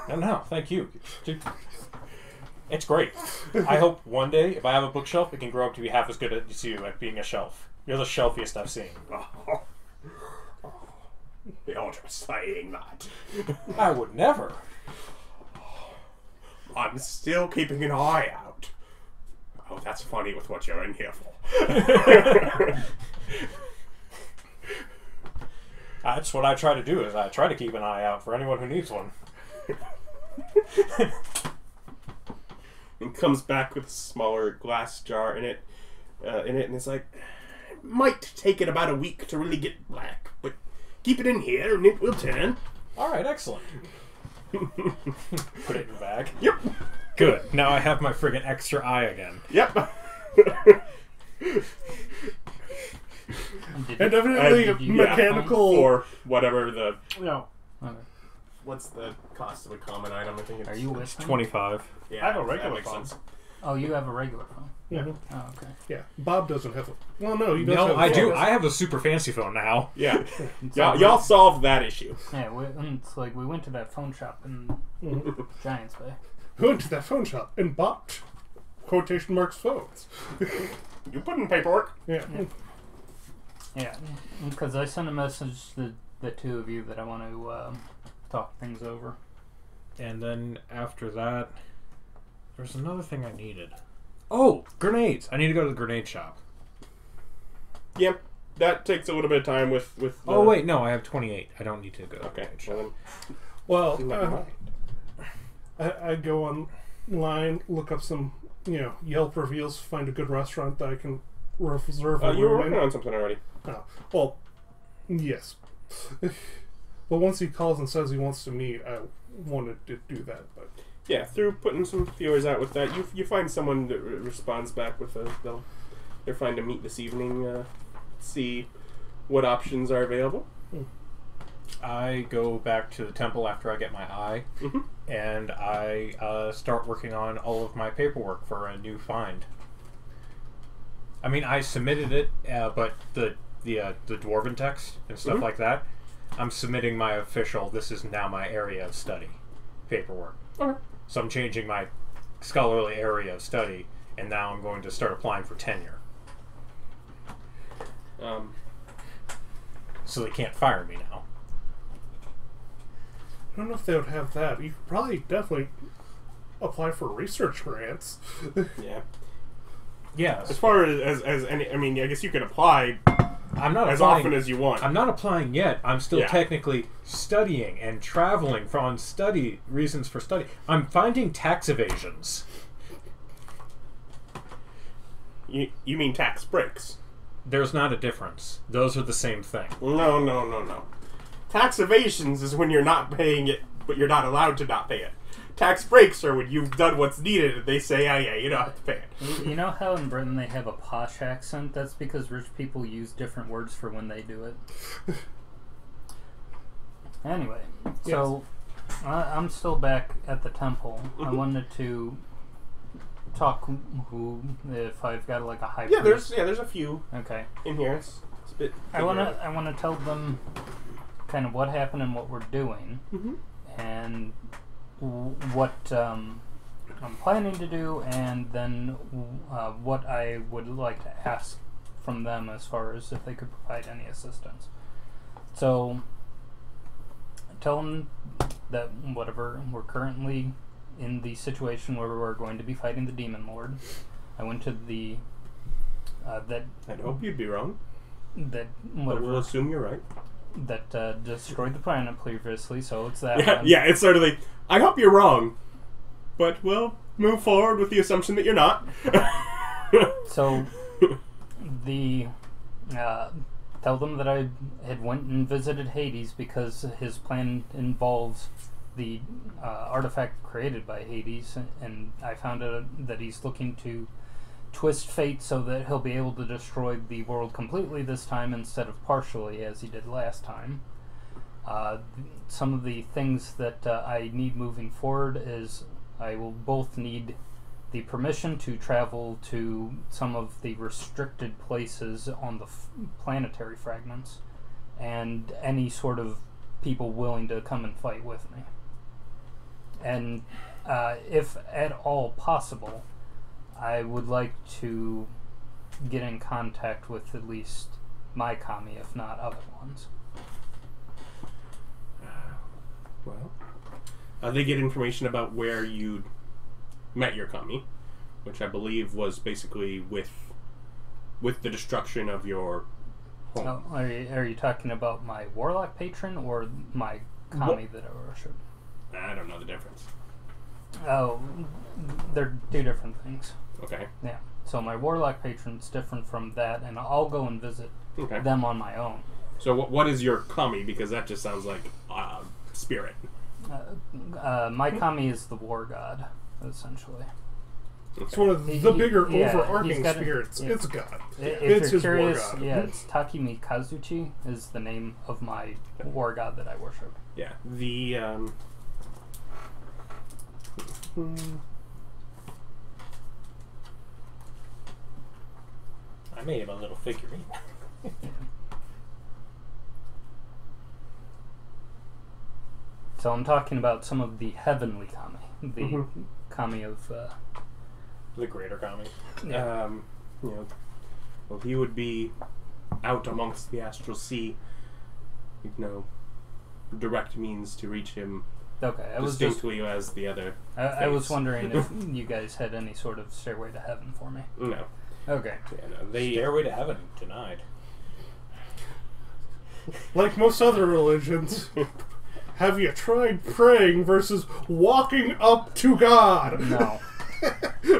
no, thank you. It's great. I hope one day, if I have a bookshelf, it can grow up to be half as good as you at being a shelf. You're the shelfiest I've seen. You're just saying that. I would never. I'm still keeping an eye out. Oh, that's funny with what you're in here for. That's what I try to do, is I try to keep an eye out for anyone who needs one. And comes back with a smaller glass jar in it, and it's like, it might take it about a week to really get black, but keep it in here and it will turn. Alright, excellent. Put it in the bag. Yep. Good. Now I have my friggin' extra eye again. Yep. And definitely did you- mechanical. Or whatever the... No. Okay. What's the cost of a common item? I think it's... Are you listening? 25. Yeah, I have a that regular makes phone. sense. Oh, you have a regular phone. Mhm. Oh, okay. Yeah, Bob doesn't have a... Well, no, he does No, have a I do. phone. I have a super fancy phone now. Yeah. Y'all solved that issue. Yeah, it's like we went to that phone shop in Giants Bay. We went to that phone shop and bought quotation marks phones. You put in paperwork. Yeah. Yeah, because I sent a message to the two of you that I want to talk things over. And then after that, there's another thing I needed. Oh, grenades! I need to go to the grenade shop. Yeah, that takes a little bit of time with the... Oh wait, no, I have 28. I don't need to go. Okay. To the grenade shop. Well, I go online, look up some, Yelp reviews, find a good restaurant that I can reserve a you were room working in. on something already. Oh, well, yes. But once he calls and says he wants to meet, I wanted to do that, but... Yeah, through putting some feelers out with that, you find someone that responds back with they're fine to meet this evening, see what options are available. I go back to the temple after I get my eye, and I start working on all of my paperwork for a new find. I mean, I submitted it, but the dwarven text and stuff like that, I'm submitting my official, this is now my area of study paperwork. Okay. So I'm changing my scholarly area of study, and now I'm going to start applying for tenure. So they can't fire me now. I don't know if they would have that. You could probably definitely apply for research grants. Yeah. Yeah. As far as any, I mean, I guess you can apply I'm not as applying, often as you want. I'm not applying yet. I'm still Yeah. technically studying and traveling on reasons for study. I'm finding tax evasions. You mean tax breaks? There's not a difference. Those are the same thing. No. Tax evasions is when you're not paying it, but you're not allowed to not pay it. Tax breaks are when you've done what's needed and they say, oh yeah, you don't have to pay it. You know how in Britain they have a posh accent? That's because rich people use different words for when they do it. Anyway, so I'm still back at the temple. I wanted to talk if I've got like a high priest. there's a few Okay. in here. It's a bit. I wanna tell them kind of what happened and what we're doing, and what I'm planning to do, and then what I would like to ask from them as far as if they could provide any assistance. So tell them that whatever we're currently in the situation where we're going to be fighting the Demon Lord. I went to the that I'd hope you'd be wrong. that But whatever we'll assume you're right. that destroyed the planet previously. So it's that Yeah, one. yeah. It's sort of like, I hope you're wrong, but we'll move forward with the assumption that you're not. So the tell them that I had went and visited Hades because his plan involves the artifact created by Hades, and I found out that he's looking to twist fate so that he'll be able to destroy the world completely this time instead of partially as he did last time. Some of the things that I need moving forward is I will both need the permission to travel to some of the restricted places on the planetary fragments, and any sort of people willing to come and fight with me. And if at all possible, I would like to get in contact with at least my kami, if not other ones. Well, they get information about where you met your kami, which I believe was basically with the destruction of your home. Oh, are you talking about my warlock patron or my kami that I worship? I don't know the difference. Oh, they're two different things. Okay. Yeah. So my warlock patron's different from that, and I'll go and visit them on my own. So what is your kami? Because that just sounds like spirit. My kami is the war god, essentially. It's one of the bigger overarching he's spirits. yeah. It's God. If It's you're his war curious, god. yeah, it's Takimi Kazuchi is the name of my war god that I worship. Yeah. The I made him a little figurine. So I'm talking about some of the heavenly kami, the kami of. The greater kami. Yeah. You know, well, he would be out amongst the astral sea. You know, direct means to reach him Okay, I was just. distinctly as the other. I was wondering if you guys had any sort of stairway to heaven for me. No. Okay. Yeah, no, they Stairway to heaven denied. Like most other religions, have you tried praying versus walking up to God? No.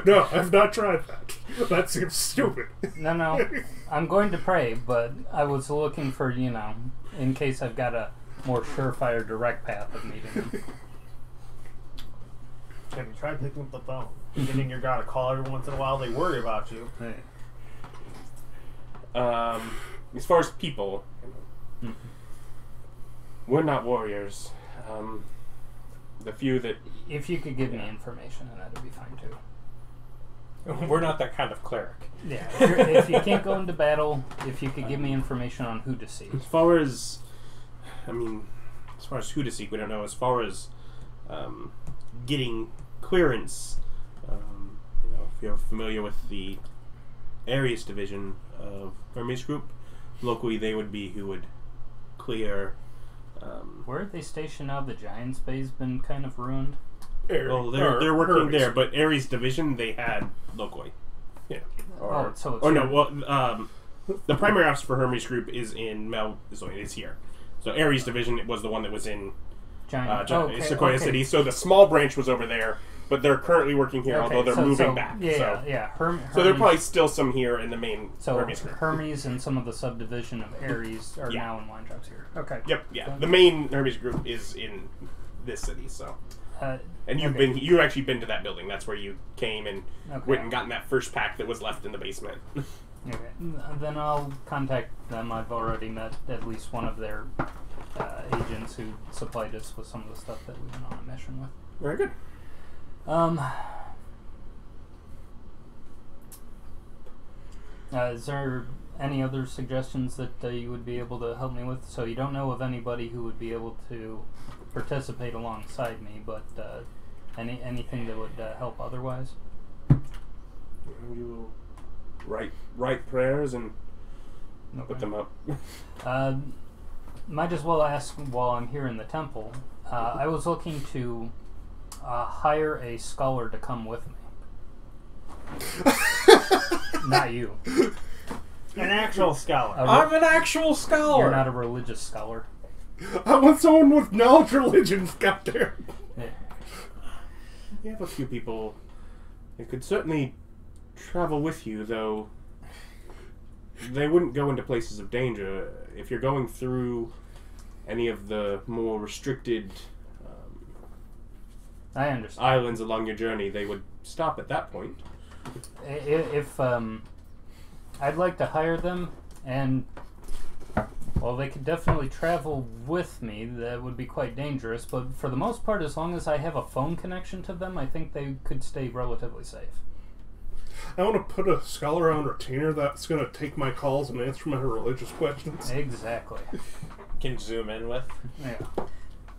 No, I've not tried that. That seems stupid. No. I'm going to pray, but I was looking for, in case I've got a more surefire direct path of meeting him. Have you tried picking up the phone? Getting your god a call every once in a while, they worry about you. Hey. as far as people, we're not warriors. The few that... If you could give me information, then that'd be fine too. We're not that kind of cleric. Yeah, if you can't go into battle, if you could give me information on who to see. As far as... as far as who to seek, we don't know. As far as getting clearance, if you're familiar with the Ares division of Hermes Group, locally they would be who would clear... Where are they stationed now? The Giants Bay's been kind of ruined. Well, they're working Hermes. there, but Ares division they had locally. Yeah. The primary office for Hermes Group is in Mel Isloian. It's here. So Ares division was the one that was in Sequoia City. So the small branch was over there, but they're currently working here, although they're moving back. Hermes, so there are probably still some here in the main so Hermes Group. Hermes and some of the subdivision of Ares are now in line drops here. Okay. Yep. Yeah. The main Hermes Group is in this city. So. And you've actually been to that building. That's where you came and went and gotten that first pack that was left in the basement. Okay. Then I'll contact them. I've already met at least one of their agents who supplied us with some of the stuff that we went on a mission with. Very good. Is there any other suggestions that you would be able to help me with? So you don't know of anybody who would be able to participate alongside me, but anything that would help otherwise? You will write prayers and put them up. Might as well ask while I'm here in the temple. I was looking to hire a scholar to come with me. Not you. An actual scholar. I'm an actual scholar. You're not a religious scholar. I want someone with knowledge religions, goddamn. Yeah. You have a few people that could certainly travel with you, though they wouldn't go into places of danger. If you're going through any of the more restricted I understand. islands along your journey, they would stop at that point. If I'd like to hire them, and well, they could definitely travel with me. That would be quite dangerous, but for the most part, as long as I have a phone connection to them, I think they could stay relatively safe. I want to put a scholar on retainer that's going to take my calls and answer my religious questions. Exactly. Can zoom in with. Yeah.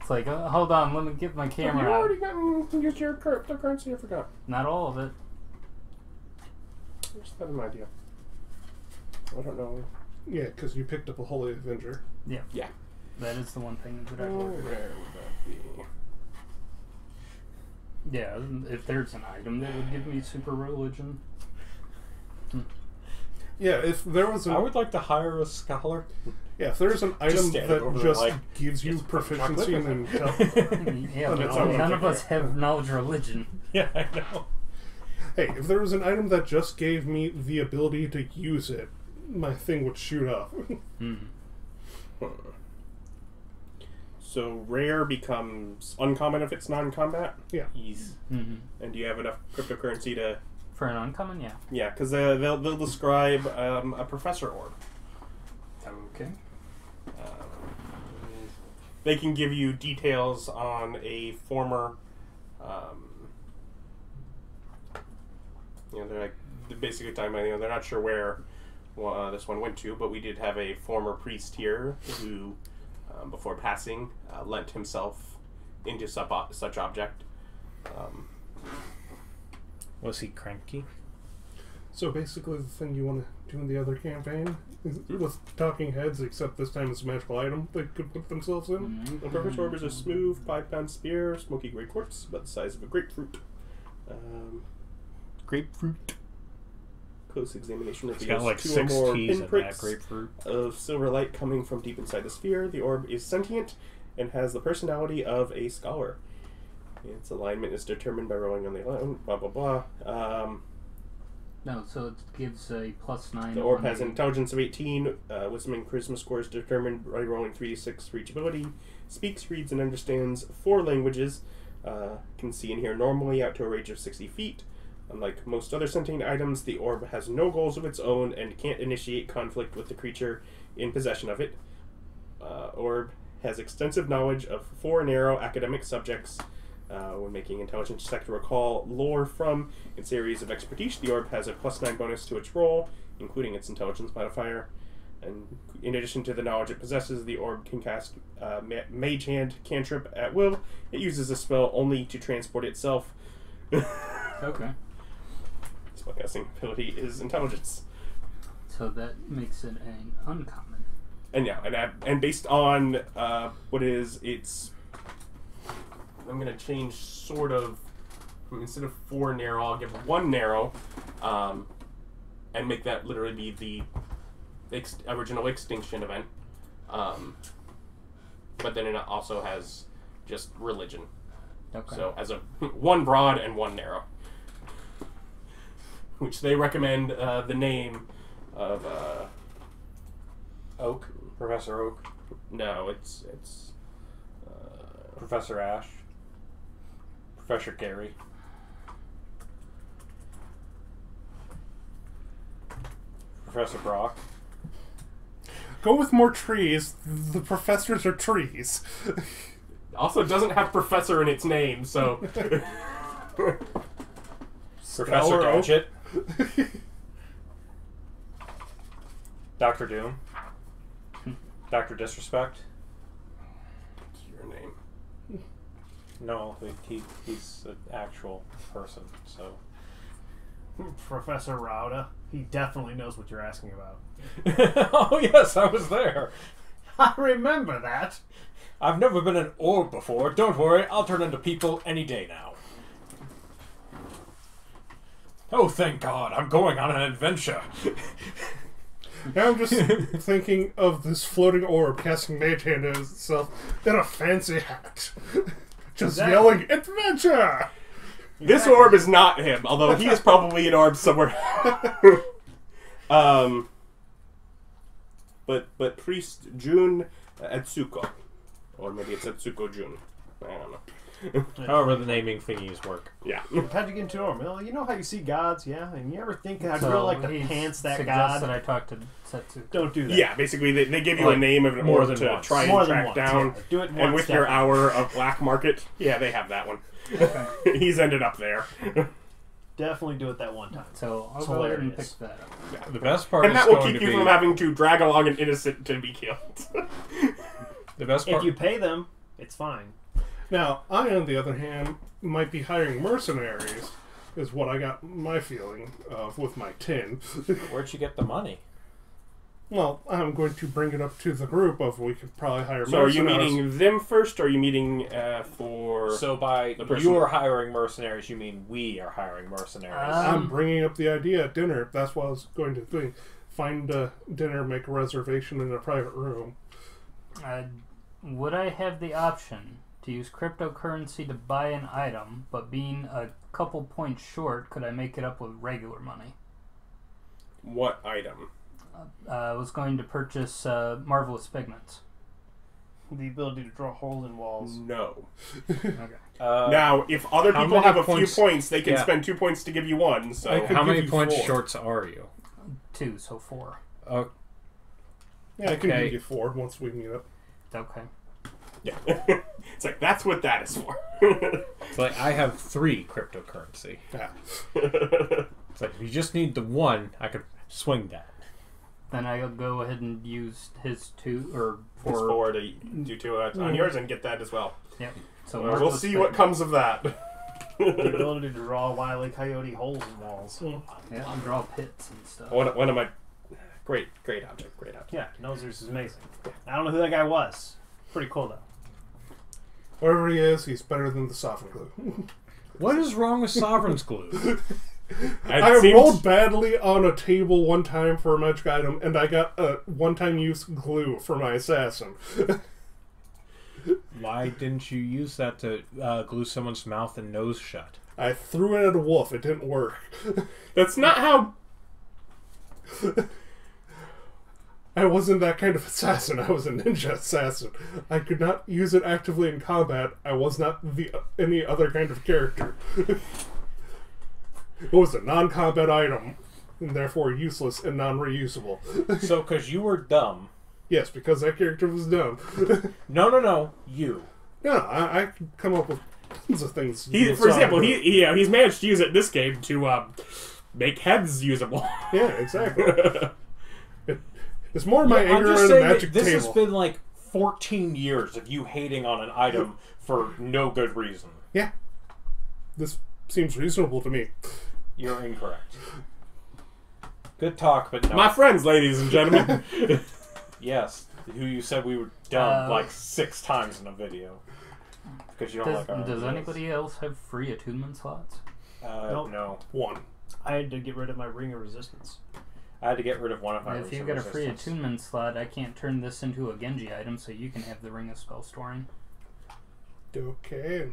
It's like, hold on, let me get my camera You out. already gotten use your cryptocurrency, I forgot. Not all of it. Just had an idea. I don't know. Yeah, because you picked up a Holy Avenger. Yeah. Yeah. That is the one thing that I Where ordered. would that be? Yeah, if there's an item that would give me super religion. Yeah, if there was I would like to hire a scholar. Yeah, if there's an item standing that over there just like, gives you "Yes, proficiency in chocolate." intelligence. Yeah, That's but all none I of us have knowledge religion. Yeah, I know. Hey, if there was an item that just gave me the ability to use it, my thing would shoot up. So rare becomes uncommon if it's non-combat? Yeah. Mm-hmm. And do you have enough cryptocurrency to... For an uncommon, yeah. Yeah, because they'll describe a professor orb. Okay. They can give you details on a former... they're like basically talking about, they're not sure where this one went to, but we did have a former priest here who, before passing, lent himself into such object. Was he cranky? So basically, the thing you want to do in the other campaign is with talking heads, except this time it's a magical item they could put themselves in. The purpose orb is a smooth 5-pound spear, smoky gray quartz, about the size of a grapefruit. Grapefruit. Close examination It's got reveals like 2 or 6 more T's in that pinpricks grapefruit. of silver light coming from deep inside the sphere. The orb is sentient and has the personality of a scholar. Its alignment is determined by rolling on the line, blah blah blah. No, so it gives a +9. The orb has an intelligence of 18, wisdom and charisma scores determined by rolling 3d6 for each ability. Speaks, reads, and understands 4 languages. Can see and hear normally out to a range of 60 feet. Unlike most other sentient items, the orb has no goals of its own and can't initiate conflict with the creature in possession of it. Orb has extensive knowledge of 4 narrow academic subjects. When making intelligence check to recall lore from its areas of expertise, the orb has a +9 bonus to its roll, including its intelligence modifier. And in addition to the knowledge it possesses, the orb can cast Mage Hand cantrip at will. It uses a spell only to transport itself. Okay. Spellcasting ability is intelligence. So that makes it an uncommon. And yeah, and based on what is its... I'm going to change sort of, instead of 4 narrow, I'll give 1 narrow, and make that literally be the original extinction event. But then it also has just religion. Okay. So as a 1 broad and 1 narrow. Which they recommend the name of Oak? Professor Oak? No, it's Professor Ash? Professor Gary? Professor Brock? Go with more trees. The professors are trees. also doesn't have professor in its name, so Professor Gadget? Dr. Doom? Dr. Disrespect? What's your name? No, he's an actual person, so... Professor Rauda. He definitely knows what you're asking about. Oh yes, I was there. I remember that. I've never been an orb before. Don't worry, I'll turn into people any day now. Oh, thank God, I'm going on an adventure. Now I'm just thinking of this floating orb casting mage hand at itself in a fancy hat. Just yelling, adventure! This orb is not him, although he is probably an orb somewhere. But Priest Jun Atsuko. Or maybe it's Atsuko Jun. I don't know. However the naming thingies work. Yeah. How'd you get into orb? Well, you know how you see gods, yeah? And you ever think I'd So really like to he pants that suggests god? that I talk to Satsuki. Don't do that. Yeah, basically they give you Like, a name of an more orb than to once. try More and than track once, down. yeah. Do it And once, with your definitely. hour of black market, yeah, they have that one. Okay. He's ended up there. Definitely do it that one time. So I'll It's go ahead and pick hilarious. that up. Yeah. The best part And is that will going keep to you be... from having to drag along an innocent to be killed. The best If part... you pay them, it's fine. Now, I, on the other hand, might be hiring mercenaries, is what I got my feeling of with my tin. Where'd you get the money? Well, I'm going to bring it up to the group of we could probably hire So are you mercenaries. meeting them first, or are you meeting for... So by the person- you're hiring mercenaries, you mean we are hiring mercenaries. I'm bringing up the idea at dinner. That's what I was going to do. Find a dinner, make a reservation in a private room. Would I have the option to use cryptocurrency to buy an item, but being a couple points short, could I make it up with regular money? What item? I was going to purchase Marvelous Pigments. The ability to draw holes in walls. No. Okay. Now, if other how people many have a points- few points, they can yeah. spend 2 points to give you one. So I could How give many you points 4. shorts are you? 2, so 4. Oh, Yeah, I can Okay. give you 4 once we meet up. Okay. yeah, it's like that's what that is for. it's like I have 3 cryptocurrency. Yeah. It's like if you just need the 1, I could swing that. then I'll go ahead and use his 2 or It's 4. 4 to do 2 on yours and get that as well. Yep. So We'll Marvelous see what Figment. comes of that. The ability to draw Wile E. Coyote holes in walls. Yeah, I'll draw pits and stuff. one of my great object. Yeah, Nosers is amazing. I don't know who that guy was. Pretty cool though. Whatever he is, he's better than the Sovereign Glue. What is wrong with Sovereign's Glue? I rolled badly on a table one time for a magic item, and I got a one-time use glue for my assassin. Why didn't you use that to glue someone's mouth and nose shut? I threw it at a wolf. It didn't work. That's not how. I wasn't that kind of assassin. I was a ninja assassin. I could not use it actively in combat. I was not any other kind of character. It was a non-combat item, and therefore useless and non-reusable. So, because you were dumb. Yes, because that character was dumb. No, you. No, I could come up with tons of things. For example, he's managed to use it in this game to make heads usable. Yeah, exactly. It's more my I'm anger just on a saying magic that this table. has been like 14 years of you hating on an item for no good reason. Yeah. This seems reasonable to me. You're incorrect. Good talk, but no. My friends, ladies and gentlemen. Yes, who you said we were dumb like 6 times in a video. Because you don't like our Does videos. anybody else have free attunement slots? Nope. No. One. I had to get rid of my Ring of Resistance. I had to get rid of one of my If you've got a free attunement slot, I can't turn this into a Genji item, so you can have the Ring of Spell Storing. Okay.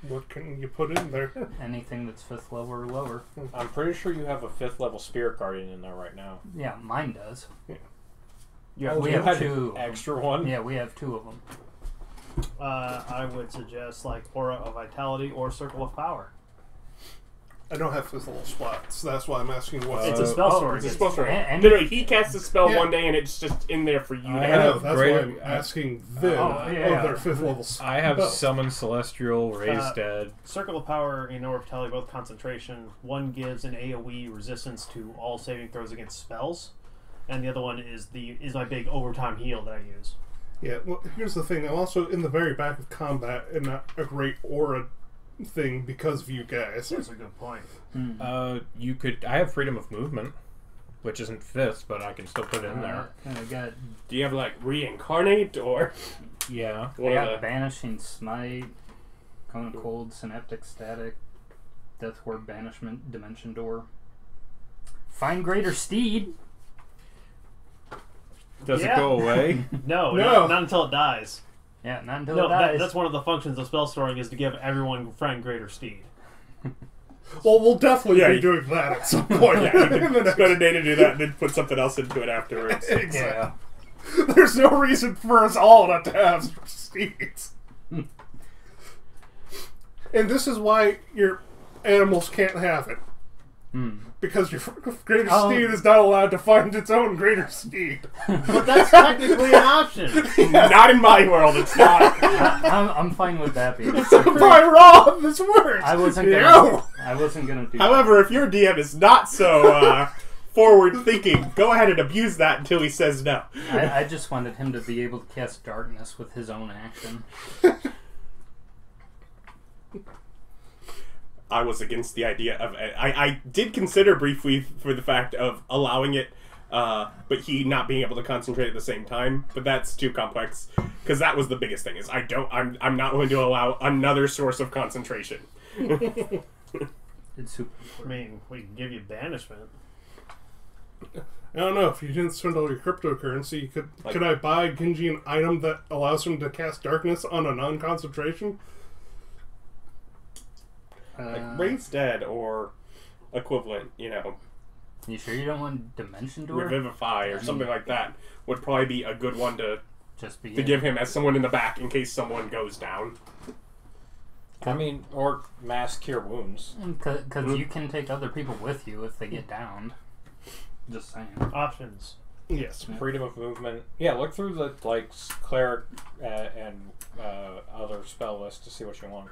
What can you put in there? Anything that's 5th level or lower. I'm pretty sure you have a 5th level Spirit Guardian in there right now. Yeah, mine does. Yeah, we you have had 2. an extra one? Yeah, we have 2 of them. I would suggest like Aura of Vitality or Circle of Power. I don't have 5th level spots. That's why I'm asking what. It's a spell story. It's a spell story. And- Literally, he casts a spell Yeah. one day and it's just in there for you. I I to know, have that's greater- why I'm asking them yeah. of their 5th level spells. I have Summon Celestial, Raise Dead. Circle of Power and Aura of Vitality, both concentration. One gives an AoE resistance to all saving throws against spells, and the other one is my big overtime heal that I use. Yeah, well, here's the thing. I'm also in the very back of combat and not a great aura thing because of you guys. That's a good point. You could. I have Freedom of Movement, which isn't 5th, but I can still put it in there. And I got, Do you have like reincarnate or Yeah. one I of got the- Banishing Smite, Cone of Cold, Synaptic Static, Death Ward Banishment, Dimension Door. Find Greater Steed. Does Yeah. it go away? No, No. not until it dies. Yeah, not until No, it dies. that's one of the functions of spell storing is to give everyone friend Greater Steed. Well, we'll definitely Yeah, be you- doing that at some point. Yeah, you can spend a day to do that and then put something else into it afterwards. Exactly. Yeah. There's no reason for us all not to have steeds. And this is why your animals can't have it. Because your greater steed is not allowed to find its own greater steed. But that's technically an option. Not in my world, it's not. I'm fine with that being. I'm probably wrong. This works. I wasn't gonna. No. I wasn't gonna do. However, if your DM is not so forward thinking, go ahead and abuse that until he says no. I just wanted him to be able to cast darkness with his own action. I was against the idea of. I did consider briefly for the fact of allowing it, but he not being able to concentrate at the same time. But that's too complex because that was the biggest thing. Is I'm not going to allow another source of concentration. It's super I important. mean, we can give you banishment. I don't know. If you didn't spend all your cryptocurrency, Like- could I buy Genji an item that allows him to cast darkness on a non-concentration? Like Raise Dead or equivalent, You sure you don't want Dimension Door? Revivify or something like that would probably be a good one to Just be give him as someone in the back in case someone goes down. I mean, or Mass Cure Wounds. because you can take other people with you if they get downed. Just saying. Options. Yes. Freedom of Movement. Yeah, look through the cleric and other spell list to see what you want.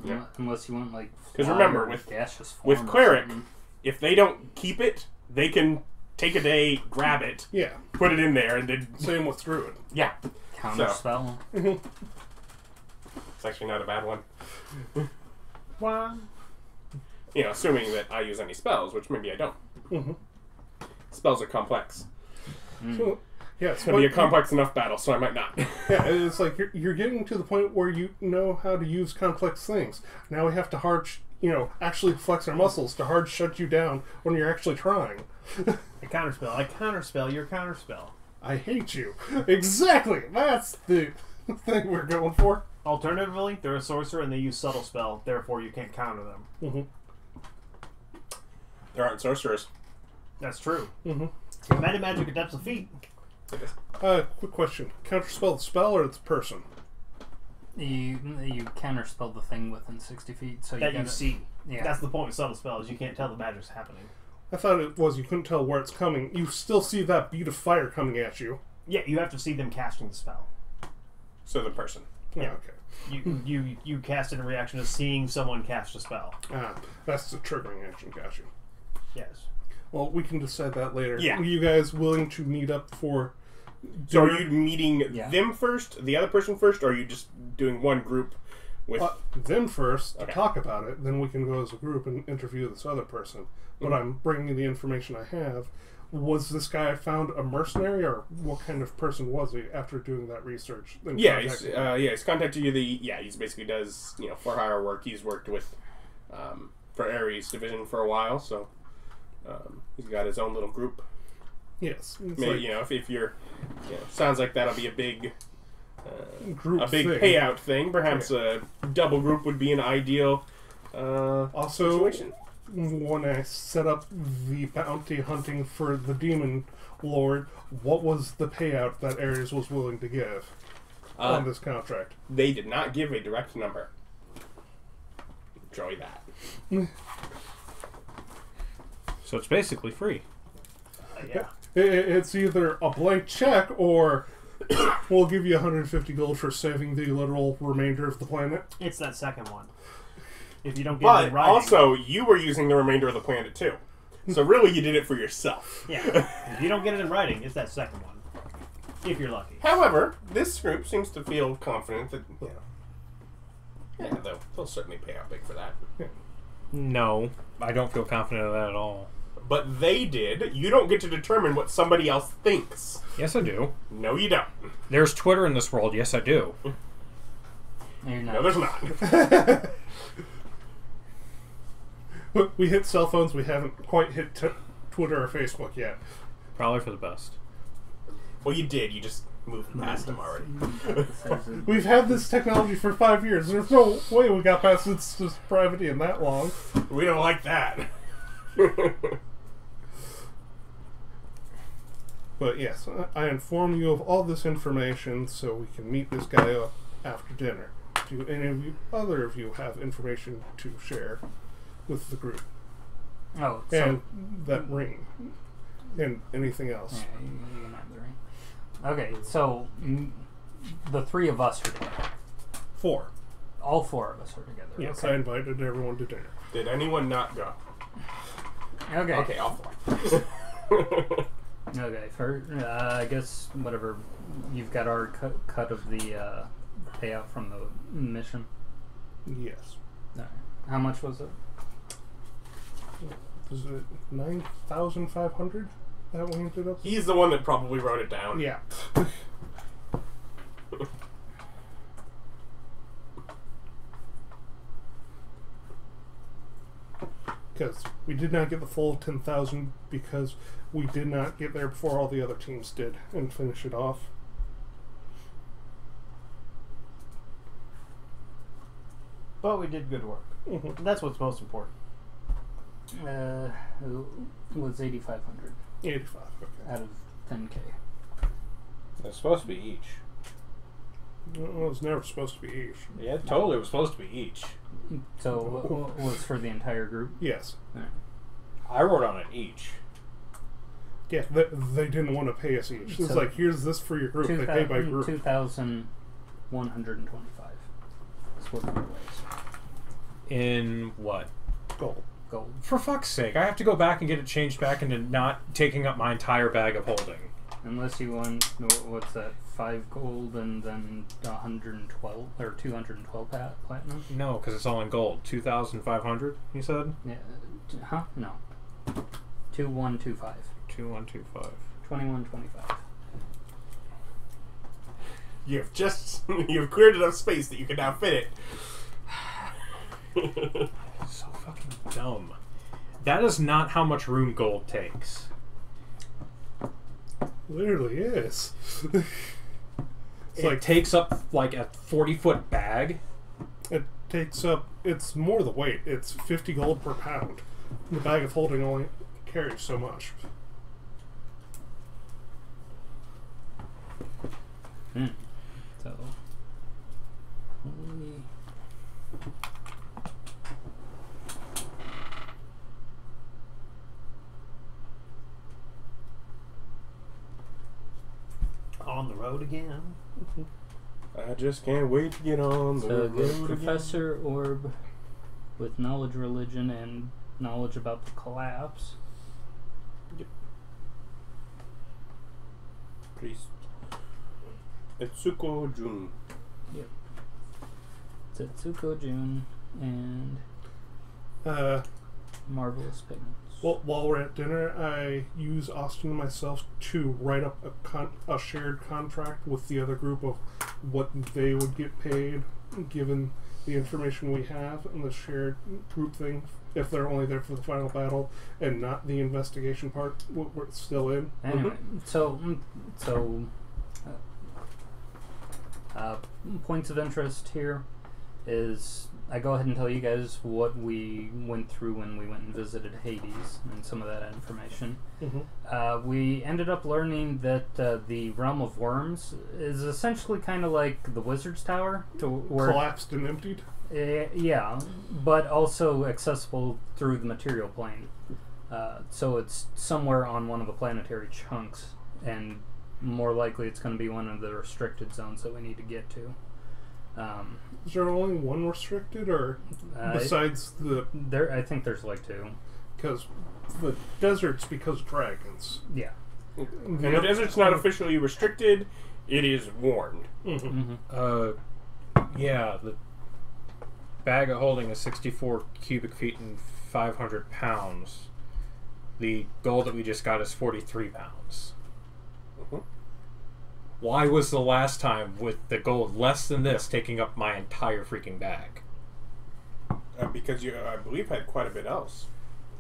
Yeah. Unless you want like. 'Cause fly remember, or with- gaseous form With or cleric, something. if they don't keep it, they can take a day, grab it, Yeah. put it in there, and then Same with Druid. yeah. Counter spell. It's actually not a bad one. Wow. You know, assuming that I use any spells, which maybe I don't. Mm-hmm. Spells are complex. So, yeah, It's going to be a complex enough battle, so I might not. Yeah, it's like you're getting to the point where you know how to use complex things. Now we have to actually flex our muscles to hard shut you down when you're actually trying. I counterspell your counterspell. I hate you. Exactly. That's the thing we're going for. Alternatively, they're a sorcerer and they use subtle spell, therefore you can't counter them. Mm-hmm. There aren't sorcerers. That's true. Mm-hmm. Meta magic adepts of feet. Quick question. Counterspell the spell or the person? You counterspell the thing within 60 feet, so That you you gotta, see. Yeah. That's the point of subtle spells. You can't tell the magic's happening. I thought it was you couldn't tell where it's coming. You still see that bead of fire coming at you. Yeah, you have to see them casting the spell. So the person. Yeah, okay. You cast it in reaction to seeing someone cast a spell. That's the triggering action. Got you. Yes. Well, we can decide that later. Yeah. Are you guys willing to meet up for... So are you meeting Yeah. them first, the other person first, or are you just doing one group with... them first to Okay. talk about it, then we can go as a group and interview this other person. But I'm bringing you the information I have. Was this guy I found a mercenary, or what kind of person was he after doing that research? Then Yeah, contacted he's contacted you. He's basically does for hire work. He's worked with for Ares division for a while, so he's got his own little group. Yes. It's Maybe, like if you're, sounds like that'll be a big group thing. Payout thing. Perhaps a double group would be an ideal Also, situation. when I set up the bounty hunting for the demon lord, what was the payout that Ares was willing to give on this contract? They did not give a direct number. Enjoy that. So it's basically free. Yeah. It's either a blank check or we'll give you 150 gold for saving the literal remainder of the planet. It's that second one. If you don't get it But in writing. also, you were using the remainder of the planet too. So really, you did it for yourself. Yeah. If you don't get it in writing, it's that second one. If you're lucky. However, this group seems to feel confident that, they'll certainly pay out big for that. No, I don't feel confident of that at all. But they did. You don't get to determine what somebody else thinks. Yes, I do. No, you don't. There's Twitter in this world. Yes, I do. You're No, not. there's not. We hit cell phones, we haven't quite hit Twitter or Facebook yet. Probably for the best. Well, you did. You just moved past them already. We've had this technology for 5 years. There's no way we got past its privacy in that long. We don't like that. But yes, I inform you of all this information so we can meet this guy up after dinner. Do any of you, other of you, have information to share with the group? Oh, so And that ring. And anything else. yeah, you can have the ring. Okay, so the three of us are together. 4. All four of us are together. Yes, Okay. I invited everyone to dinner. Did anyone not go? Okay. Okay, all 4. Okay. For I guess whatever you've got our cut of the payout from the mission. Yes. All right. How much was it? Was it 9,500 that we ended up? He's the one that probably wrote it down. Yeah. Because we did not get the full 10,000 because we did not get there before all the other teams did and finish it off. But we did good work. Mm-hmm. That's what's most important. It was 8,500 85. Okay. out of 10K. It's supposed to be each. Well, it was never supposed to be each. Yeah, totally. It was supposed to be each. So what was for the entire group? Yes. I wrote on it each. Yeah, they didn't want to pay us each. It's So- like, here's this for your group. They pay by group. 2,125. That's what it was. In what? Gold. gold. For fuck's sake, I have to go back and get it changed back into not taking up my entire bag of holding. Unless you want, what's that, 5 gold and then 112, or 212 platinum? No, because it's all in gold. 2,500, you said? Yeah, huh? No. 2125. 2125. 2125. You've cleared enough space that you can now fit it. So fucking dumb. That is not how much rune gold takes. Literally is. It takes up like a 40-foot bag. It takes up. It's more the weight. It's 50 gold per pound. The bag of holding only carries so much. So, holy. On the road again. I just can't wait to get on the So road good again. professor orb with knowledge religion and knowledge about the collapse. Priest. Etsuko Jun. Setsuko Jun and marvelous pigments. Well, while we're at dinner, I use Austin and myself to write up a shared contract with the other group of what they would get paid, given the information we have, and the shared group thing, if they're only there for the final battle and not the investigation part, we're still in. Anyway, points of interest here is I go ahead and tell you guys what we went through when we went and visited Hades and some of that information. We ended up learning that the Realm of Worms is essentially kind of like the Wizard's Tower, to where Collapsed and emptied. yeah, but also accessible through the material plane. So it's somewhere on one of the planetary chunks, and more likely it's going to be one of the restricted zones that we need to get to. Is there only one restricted, or besides the... There, I think there's like 2. Because the desert's because dragons. Yeah. And the desert's not officially restricted, it is warned. Yeah, the bag of holding is 64 cubic feet and 500 pounds. The gold that we just got is 43 pounds. Why was the last time with the gold less than this taking up my entire freaking bag? Because you, I believe, had quite a bit else.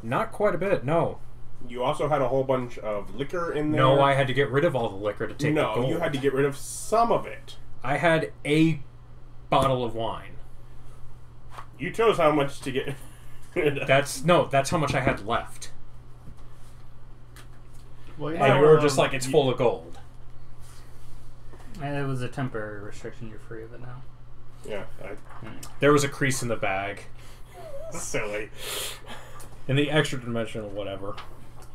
Not quite a bit, no. You also had a whole bunch of liquor in there. No, I had to get rid of all the liquor to take the gold. No, you had to get rid of some of it. I had a bottle of wine. You chose how much to get rid of. That's how much I had left. Well, And you were just like, it's full of gold. And it was a temporary restriction. You're free of it now. Yeah, There was a crease in the bag. silly. In the extra dimensional whatever.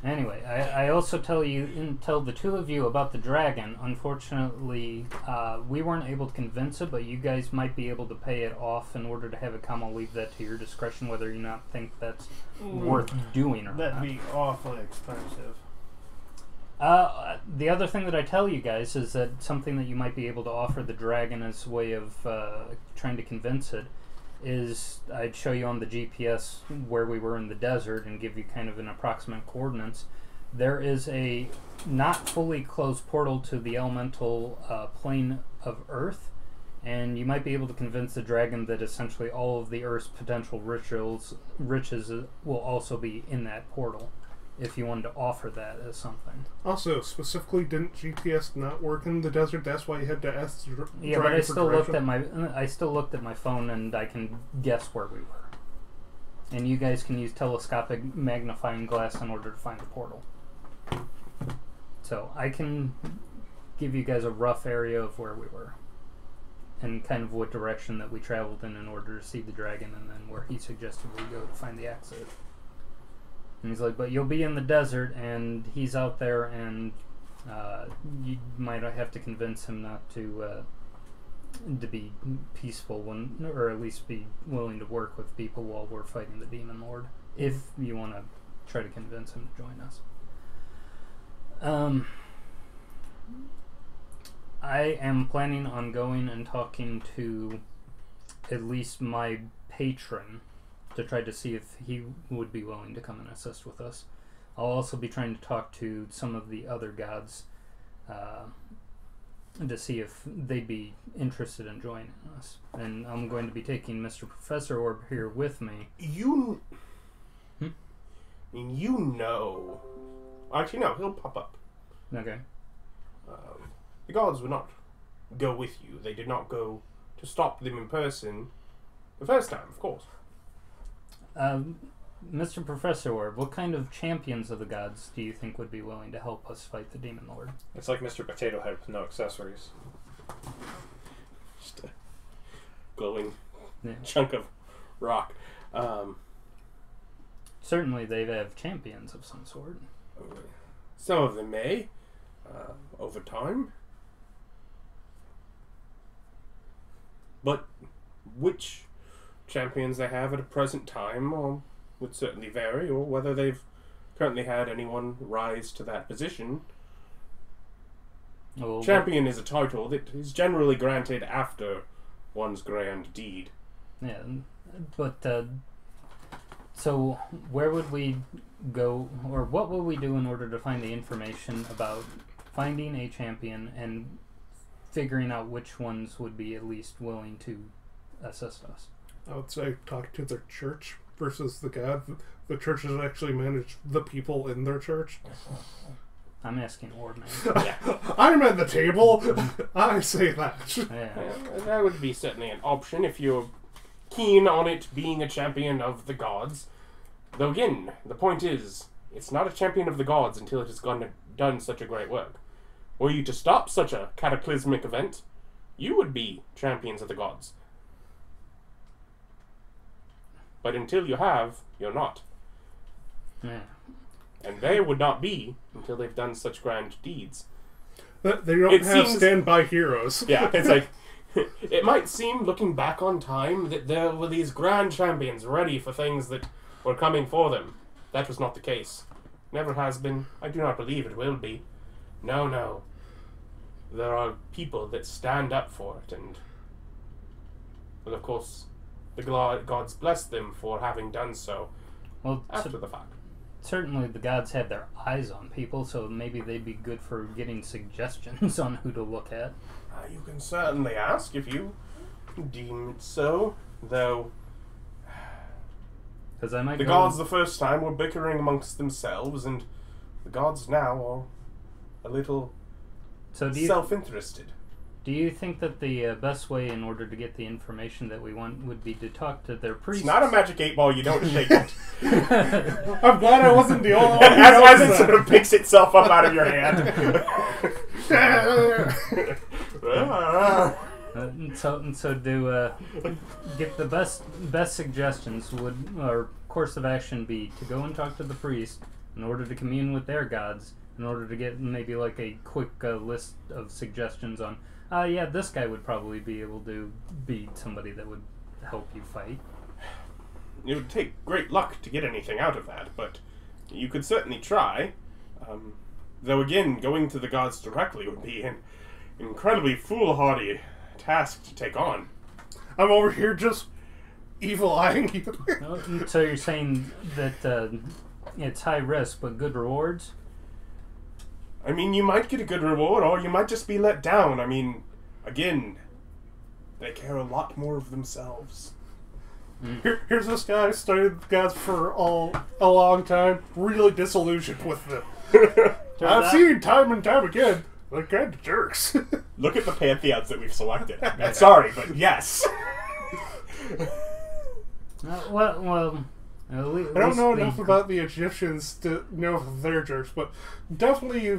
Anyway, I also tell the two of you about the dragon. Unfortunately, we weren't able to convince it, but you guys might be able to pay it off in order to have it come. I'll leave that to your discretion whether you not think that's worth doing or That'd not. be awfully expensive. The other thing that I tell you guys is that something that you might be able to offer the dragon as a way of trying to convince it is I'd show you on the GPS where we were in the desert and give you kind of an approximate coordinates. There is a not fully closed portal to the elemental plane of Earth, and you might be able to convince the dragon that essentially all of the Earth's potential riches will also be in that portal, if you wanted to offer that as something. Also, specifically, didn't GPS not work in the desert? That's why you had to ask the Yeah, dragon but I for still direction? looked at my phone and I can guess where we were. And you guys can use telescopic magnifying glass in order to find the portal. So I can give you guys a rough area of where we were. And kind of what direction that we traveled in order to see the dragon, and then where he suggested we go to find the exit. And he's like, but you'll be in the desert, and he's out there, and you might have to convince him not to be peaceful, or at least be willing to work with people while we're fighting the Demon Lord. if you want to try to convince him to join us. I am planning on going and talking to at least my patron to try to see if he would be willing to come and assist with us. I'll also be trying to talk to some of the other gods to see if they'd be interested in joining us. And I'm going to be taking Mr. Professor Orb here with me. I mean, you know. Actually, no, he'll pop up. Okay. The gods would not go with you. They did not go to stop them in person the first time, of course. Mr. Professor Orb, what kind of champions of the gods do you think would be willing to help us fight the Demon Lord? It's like Mr. Potato Head with no accessories. Just a glowing Yeah. chunk of rock. Certainly they have champions of some sort. Some of them may, over time. But which champions they have at a present time would certainly vary, or whether they've currently had anyone rise to that position. Well, Champion is a title that is generally granted after one's grand deed. Yeah, but so where would we go, or what would we do in order to find the information about finding a champion and figuring out which ones would be at least willing to assist us? I would say talk to their church versus the god. The churches actually manage the people in their church. I'm asking Orb now. I'm at the table. I say that. Yeah. That would be certainly an option if you're keen on it being a champion of the gods. Though again, the point is, it's not a champion of the gods until it has done such a great work. Were you to stop such a cataclysmic event, you would be champions of the gods. But until you have, you're not. Yeah. And they would not be until they've done such grand deeds. They don't It have seems- standby heroes. Yeah, it's like, it might seem, looking back on time, that there were these grand champions ready for things that were coming for them. That was not the case. Never has been. I do not believe it will be. No, no. There are people that stand up for it, and, well, of course, the gods bless them for having done so Well, after the fact. certainly the gods have their eyes on people, so maybe they'd be good for getting suggestions on who to look at. You can certainly ask if you deem it so, though Because I might the go- gods the first time were bickering amongst themselves, and the gods now are a little So do you self-interested. Do you think that the best way in order to get the information that we want would be to talk to their priests? It's not a magic 8-ball, you don't shake it. I'm glad I wasn't the only one. who as noticed it sort of picks itself up out of your hand. And so to get the best suggestions would our course of action be to go and talk to the priest in order to commune with their gods, in order to get maybe like a quick list of suggestions on, yeah, this guy would probably be able to be somebody that would help you fight. It would take great luck to get anything out of that, but you could certainly try. Though again, going to the gods directly would be an incredibly foolhardy task to take on. I'm over here just evil-eyeing you. So you're saying that it's high risk but good rewards? I mean, you might get a good reward, or you might just be let down. I mean, again, they care a lot more of themselves. Here's this guy who studied the gods for a long time, really disillusioned with them. I've seen time and time again, they're kind of jerks. Look at the pantheons that we've selected. I'm sorry, but yes. Well, at least I don't know enough about the Egyptians to know if they're jerks, but definitely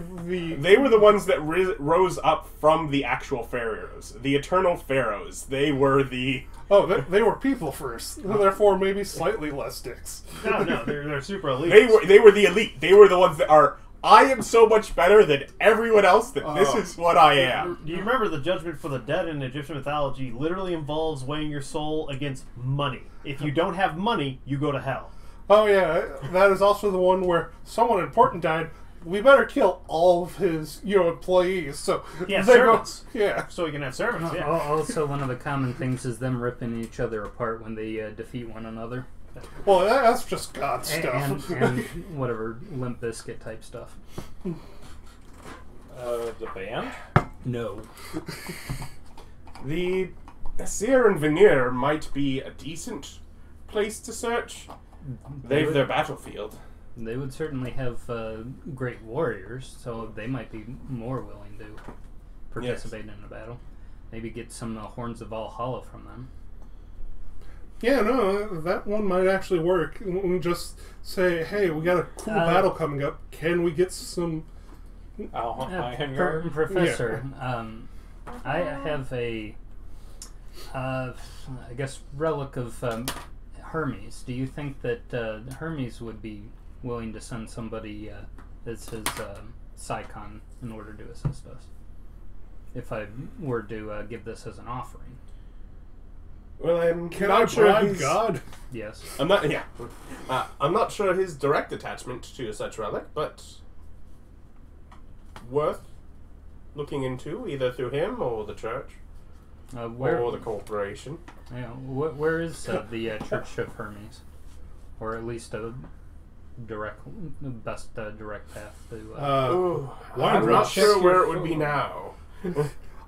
They were the ones that rose up from the actual pharaohs, the eternal pharaohs. They were the... Oh, they were people first, therefore maybe slightly less dicks. No, they're super elite. They were the elite. They were the ones that are... I am so much better than everyone else that this is what I am. Do you remember the judgment for the dead in Egyptian mythology literally involves weighing your soul against money? If you don't have money, you go to hell. Oh yeah, that is also the one where someone important died. We better kill all of his, employees. So Yeah, they servants. Yeah. So we can have servants, yeah. Also, one of the common things is them ripping each other apart when they defeat one another. Well, that's just God stuff. And whatever Limp Bizkit type stuff. The band? No. The Seer and Veneer might be a decent place to search. They've their battlefield. They would certainly have great warriors, so they might be more willing to participate in a battle. Maybe get some Horns of Valhalla from them. Yeah, no, that one might actually work. We just say, hey, we got a cool battle coming up. Can we get some... I'll hunt my Hengar. Professor, I have a, I guess, relic of Hermes. Do you think that Hermes would be willing to send somebody as his Psychon in order to assist us? If I were to give this as an offering. Well, I'm Can not I sure bribe his- God? Yes. I'm not. Yeah, I'm not sure his direct attachment to such relic, but worth looking into either through him or the church Where? or the corporation. Yeah, where is the Church of Hermes, or at least a best direct path to? Ooh, wine I'm not drops. sure where it would be now.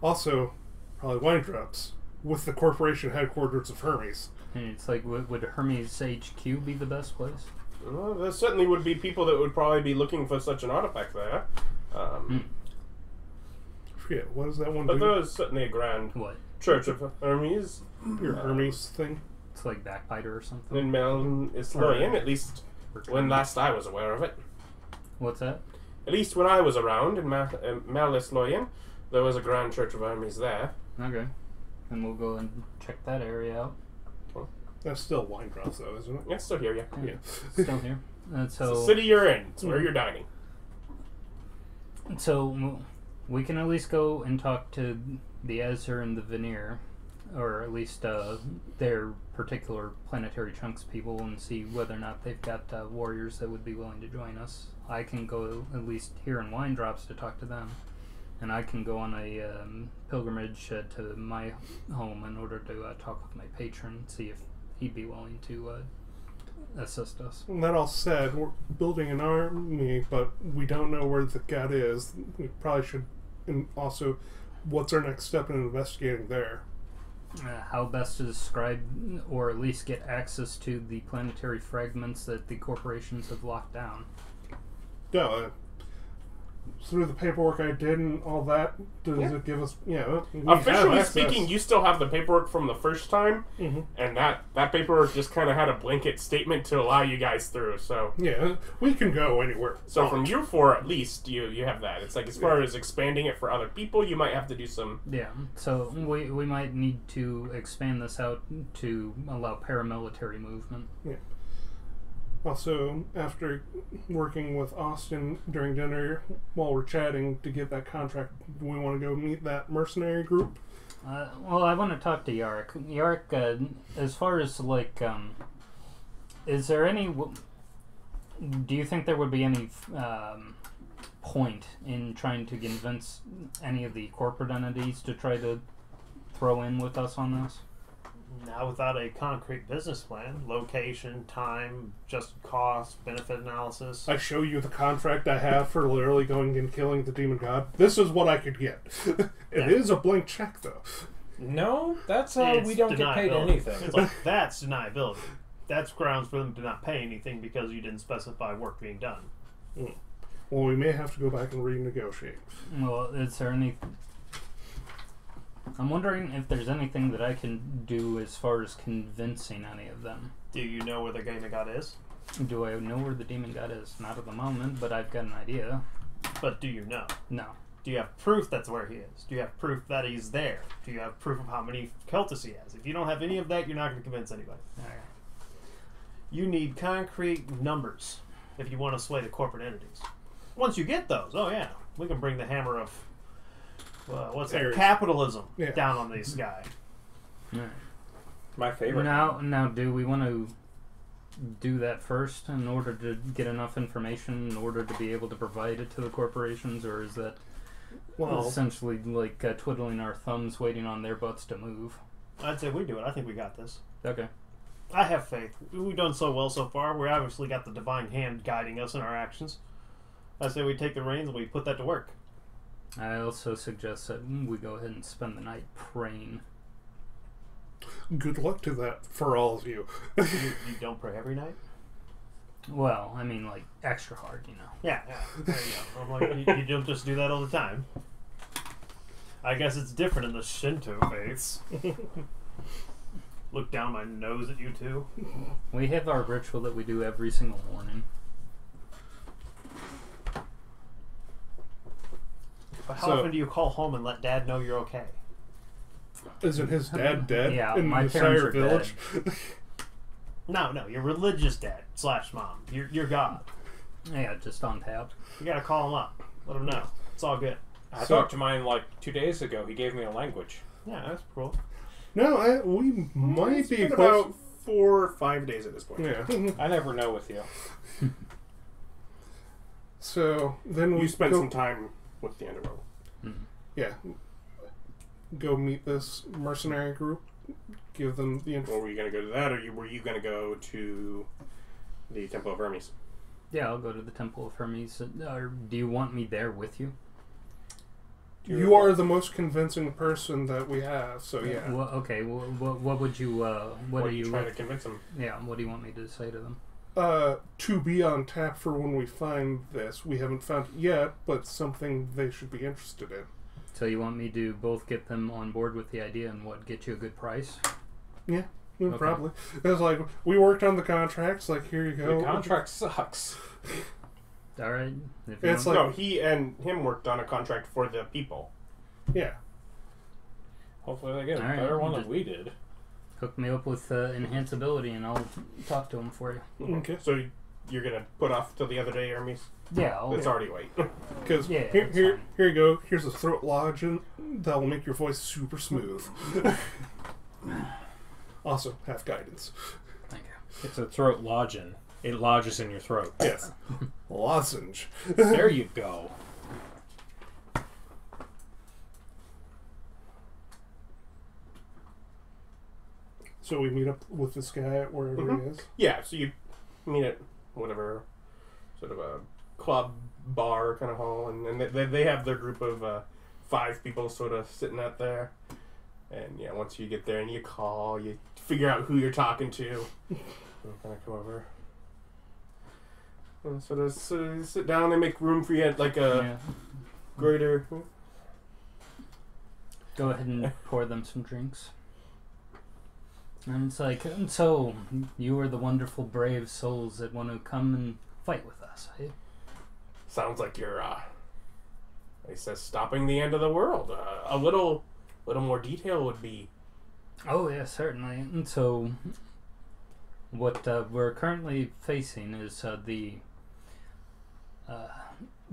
Also, probably wine drops with the corporation headquarters of Hermes. And it's like, would Hermes HQ be the best place? Well, there certainly would be people that would probably be looking for such an artifact there. I forget, what does that one But do? there is certainly a grand What? Church of Hermes. Your Hermes thing? It's like Backbiter or something. And Mel Isloian, at least when last I was aware of it. What's that? At least when I was around in Mel Isloian, there was a grand Church of Hermes there. Okay. And we'll go and check that area out. That's still wine drops, though, isn't it? Yeah, still here, yeah. Yeah. Still here. It's the city you're in. It's where you're dining. So we can at least go and talk to the Azure and the Veneer, or at least their particular planetary chunks people, and see whether or not they've got warriors that would be willing to join us. I can go at least here in Wine Drops to talk to them, and I can go on a pilgrimage to my home in order to talk with my patron, see if he'd be willing to assist us. And that all said, we're building an army, but we don't know where the god is. We probably should... And also, what's our next step in investigating there? How best to describe, or at least get access to the planetary fragments that the corporations have locked down. No, through the paperwork I did and all that, does it give us... Yeah, we Officially have speaking, access. you still have the paperwork from the first time, Mhm. and that paperwork just kind of had a blanket statement to allow you guys through. So, Yeah, we can go anywhere. so from you four at least, you have that. It's like as far as expanding it for other people, you might have to do some. Yeah, so we might need to expand this out to allow paramilitary movement. Also, after working with Austin during dinner, while we're chatting to get that contract, do we want to go meet that mercenary group? Well, I want to talk to Yarock. Yarock, as far as like, is there any? Do you think there would be any point in trying to convince any of the corporate entities to try to throw in with us on this? Now, without a concrete business plan, location, time, just cost, benefit analysis. I show you the contract I have for literally going and killing the demon god. This is what I could get. It is a blank check, though. No, that's It's we don't get paid deniability. anything. It's like, that's deniability. That's grounds for them to not pay anything because you didn't specify work being done. Well, we may have to go back and renegotiate. Well, is there any? I'm wondering if there's anything that I can do as far as convincing any of them. Do you know where the demon god is? Do I know where the demon god is? Not at the moment, but I've got an idea. But do you know? No. Do you have proof that's where he is? Do you have proof that he's there? Do you have proof of how many cultists he has? If you don't have any of that, you're not going to convince anybody. Alright. You need concrete numbers if you want to sway the corporate entities. Once you get those, oh yeah, we can bring the hammer of what's that? Aries. Capitalism Yeah. down on this guy. Alright. My favorite. Now, do we want to do that first in order to get enough information in order to be able to provide it to the corporations, or is that essentially like twiddling our thumbs waiting on their butts to move? I'd say we do it. I think we got this. Okay. I have faith. We've done so well so far. We obviously got the divine hand guiding us in our actions. I say we take the reins and we put that to work. I also suggest that we go ahead and spend the night praying. Good luck to that for all of you. You don't pray every night? Well, I mean, like, extra hard, you know. Yeah. There you go. I'm like, you don't just do that all the time. I guess it's different in the Shinto faiths. Look down my nose at you two. We have our ritual that we do every single morning. But how often do you call home and let Dad know you're okay? Isn't his dad dead Yeah, in my the parents Shire are village? No, your religious dad / mom. Your God. Yeah, just on tap. You gotta call him up. Let him know. It's all good. I talked to mine like 2 days ago. He gave me a language. Yeah, that's cool. No, we might It's be been close. about 4 or 5 days at this point. Yeah. I never know with you. So then we You spent go, some time with the underworld. Yeah. Go meet this mercenary group. Give them the info. Or were you going to go to that, or were you going to go to the Temple of Hermes? Yeah, I'll go to the Temple of Hermes. Or do you want me there with you? You are the most convincing person that we have, so yeah. Well, okay. What would you? What Or do you? trying to convince them? Yeah. What do you want me to say to them? To be on tap for when we find this. We haven't found it yet, but something they should be interested in. So you want me to both get them on board with the idea and get you a good price? Yeah, Okay. probably. It's like, we worked on the contracts, like, here you go. The contract sucks. All right. If you It's want- No, he and him worked on a contract for the people. Yeah. Hopefully they get a All right, better one just- than we did. hook me up with enhanceability, and I'll talk to them for you. Okay. So you're going to put off till the other day, Hermes? Yeah. I'll, It's already late. Because Yeah, here, that's here, fine. here you go. Here's a throat lodge, and that will make your voice super smooth. Also, have guidance. Thank you. It's a throat lodging. It lodges in your throat. Yes. Lozenge. There you go. So we meet up with this guy at wherever he is. Yeah, so you meet at whatever sort of a club bar kind of hall, and they have their group of 5 people sort of sitting out there. And yeah, once you get there and you call, you figure out who you're talking to. They'll kind of come over. And sort of sit down. They make room for you at like a Yeah. greater. Go ahead and pour them some drinks. And it's like, and so you are the wonderful, brave souls that want to come and fight with us, eh? Sounds like you're, it says stopping the end of the world. A little more detail would be. Oh, yeah, certainly. And so, what we're currently facing is the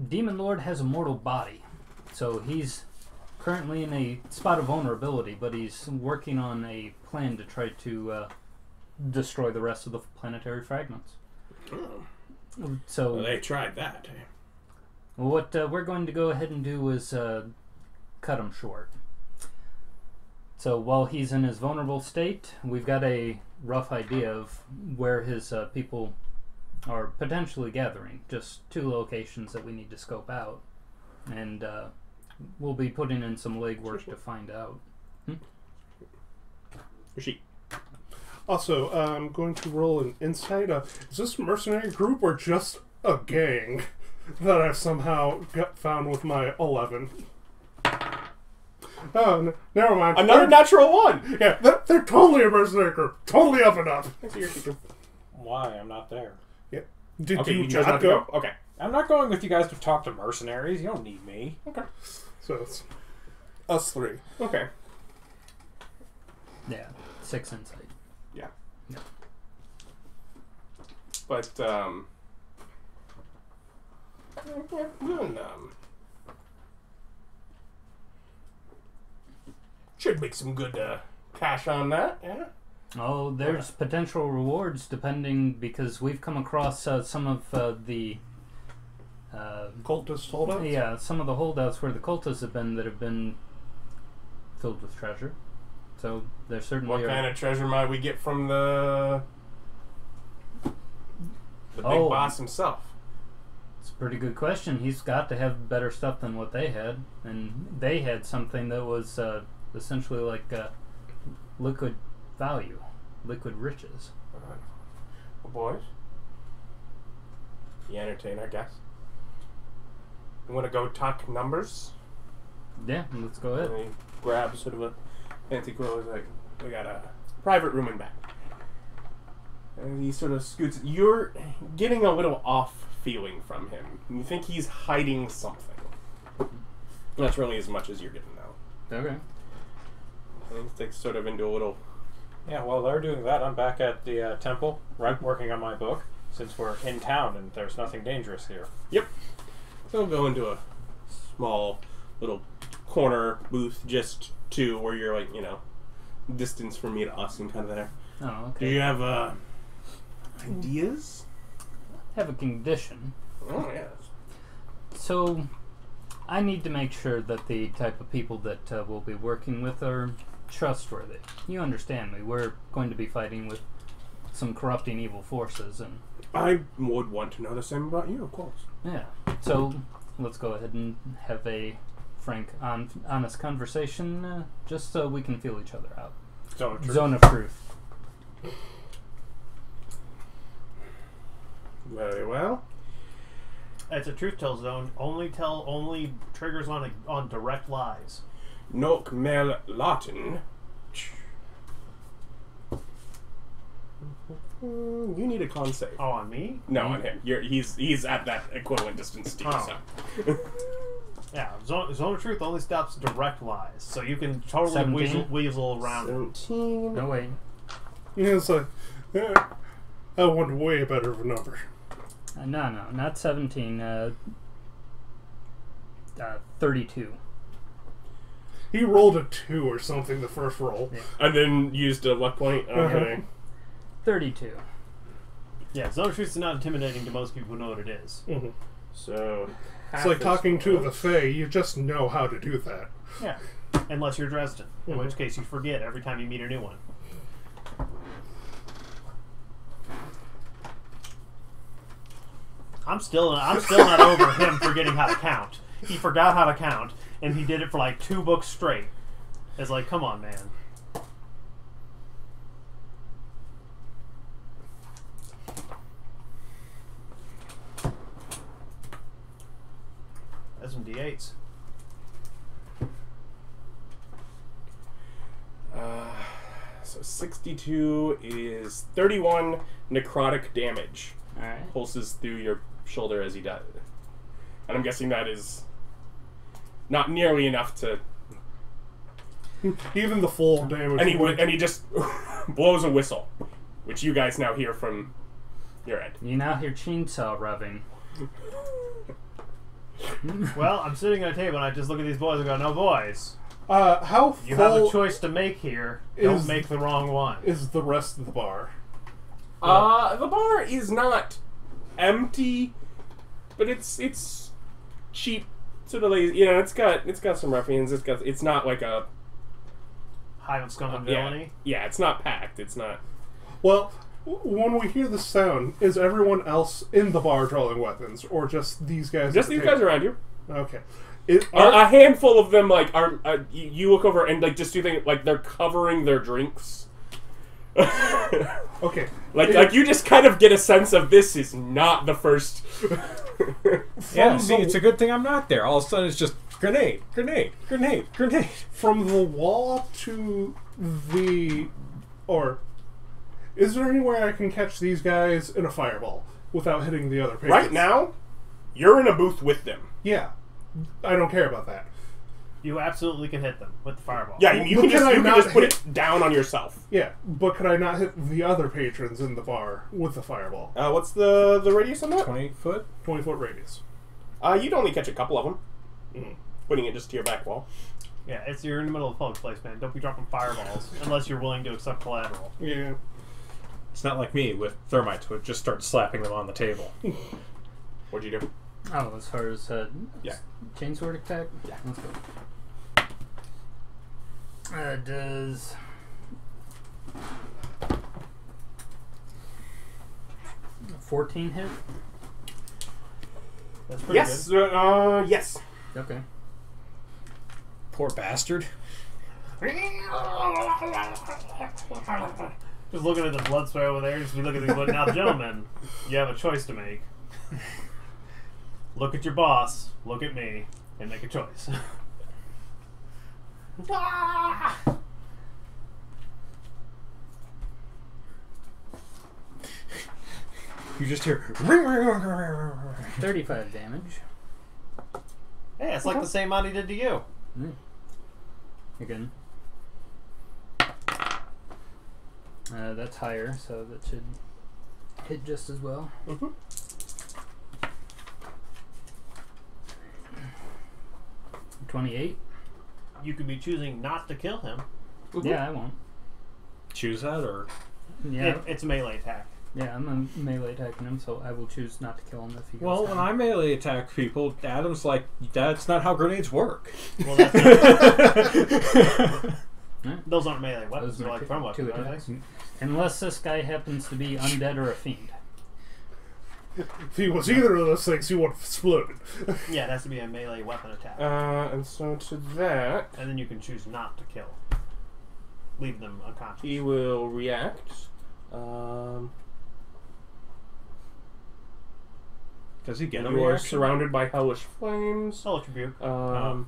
Demon Lord has a mortal body. So he's currently in a spot of vulnerability, but he's working on a plan to try to destroy the rest of the planetary fragments. So Well, they tried that. what we're going to go ahead and do is cut him short. So while he's in his vulnerable state, we've got a rough idea of where his people are potentially gathering. Just 2 locations that we need to scope out. And we'll be putting in some legwork to find out. She. Also, I'm going to roll an insight. Is this a mercenary group or just a gang that I've somehow found with my 11? Oh, never mind. Another natural 1! Yeah, they're totally a mercenary group. Totally up and up. Why? I'm not there. Did Okay, you chose not go? Okay. I'm not going with you guys to talk to mercenaries. You don't need me. Okay. So it's us 3. Okay. Yeah, 6 insight. But, should make some good cash on that, yeah? Oh, there's potential rewards depending, because we've come across some of the Cultist holdouts? yeah, some of the holdouts where the cultists have been filled with treasure. So there's certainly What kind of treasure might we get from the big Oh. boss himself? It's a pretty good question. He's got to have better stuff than what they had, and they had something that was essentially like liquid value, liquid riches. Well, boys, you entertain our guests. You want to go talk numbers? Yeah, let's go ahead. And he grabs sort of a fancy clothes, like, we got a private room in back. And he sort of scoots. You're getting a little off feeling from him. You think he's hiding something. That's really as much as you're getting now. Okay. And he takes sort of into a little... Yeah, while they're doing that, I'm back at the temple, right, working on my book, since we're in town and there's nothing dangerous here. Yep. So we'll go into a small little corner booth just to where you're like, distance from me to us and kind of there. Oh, Do okay. you have ideas? Have a condition. Oh, yes. So, I need to make sure that the type of people that we'll be working with are trustworthy. You understand me. We're going to be fighting with some corrupting evil forces, and I would want to know the same about you, of course. yeah. So, let's go ahead and have a frank, honest conversation, just so we can feel each other out. Zone of truth. Very well. It's a truth tell zone. Only triggers on direct lies. Nok Mel Latin. You need a con save. Oh, on me? No, on him. He's at that equivalent distance to you, Oh. so. Yeah, zone of truth only stops direct lies, so you can totally 17? weasel around it. 17. No way. It's like, I want way better of a number. No, not 17. 32. He rolled a 2 or something the first roll. Yeah. And then used a luck point. Okay. 32. Yeah, zone of truth is not intimidating to most people who know what it is. Mm-hmm. So. It's like talking to the Fae. You just know how to do that. Yeah, unless you're Dresden, in Mhm. which case you forget every time you meet a new one. I'm still not over him forgetting how to count. He forgot how to count, and he did it for like 2 books straight. It's like, come on, man. That's some D8s. So 62 is 31 necrotic damage. Alright. Pulses through your shoulder as he does. And I'm guessing that is not nearly enough to. Even the full damage. And he just blows a whistle, which you guys now hear from your end. You now hear chainsaw revving. Well, I'm sitting at a table and I just look at these boys and go, no, boys. How You have a full choice to make here. Don't is- make the wrong one. is the rest of the bar? The bar is not empty, but it's cheap, sort of lazy. It's got some ruffians. It's not like a Hive of scum and yeah, villainy. yeah. It's not packed. It's not. Well, when we hear the sound, is everyone else in the bar drawing weapons, or just these guys? Just at the these guys table? around you. Okay. A handful of them are you look over and just do things like they're covering their drinks. Okay. Like you just kind of get a sense of this is not the first. Yeah, see, it's a good thing I'm not there. All of a sudden, it's just grenade, grenade, grenade, grenade. From the wall to the... Or... Is there anywhere I can catch these guys in a fireball without hitting the other patrons? Right now, you're in a booth with them. Yeah. I don't care about that. You absolutely can hit them with the fireball. Yeah, you But can can I just not put hit- it down on yourself. Yeah, but could I not hit the other patrons in the bar with the fireball? What's the radius on that? 20 foot? 20-foot radius. You'd only catch a couple of them. Mhm. Putting it just to your back wall. Yeah, you're in the middle of a public place, man. Don't be dropping fireballs unless you're willing to accept collateral. Yeah. It's not like me with thermites who would just start slapping them on the table. What'd you do? Oh, as far as Yeah. chainsword attack? Yeah. Let's go. Does 14 hit? That's pretty Yes. good. Yes. Okay. Poor bastard. Just looking at the blood spray over there, just be looking at the blood. Now, gentlemen, you have a choice to make. Look at your boss, look at me, and make a choice. You just hear 35 damage. Hey, it's like the same amount he did to you. Again. That's higher, so that should hit just as well. 28. You could be choosing not to kill him. Yeah, I won't. choose that, or Yeah, It's a melee attack. yeah, I'm melee attacking him, so I will choose not to kill him if he gets well, when down. I melee attack people, Adam's like, that's not how grenades work. Well, that's Alright. those aren't melee weapons. Those They're are like thrown two weapons, aren't attacks. they? Unless this guy happens to be undead or a fiend. If he was either of those things, he would have exploded. Yeah, it has to be a melee weapon attack. And so to that, And then you can choose not to kill. Leave them unconscious. he will react. Does he get a You are reaction? surrounded by hellish flames. Hellish rebuke. You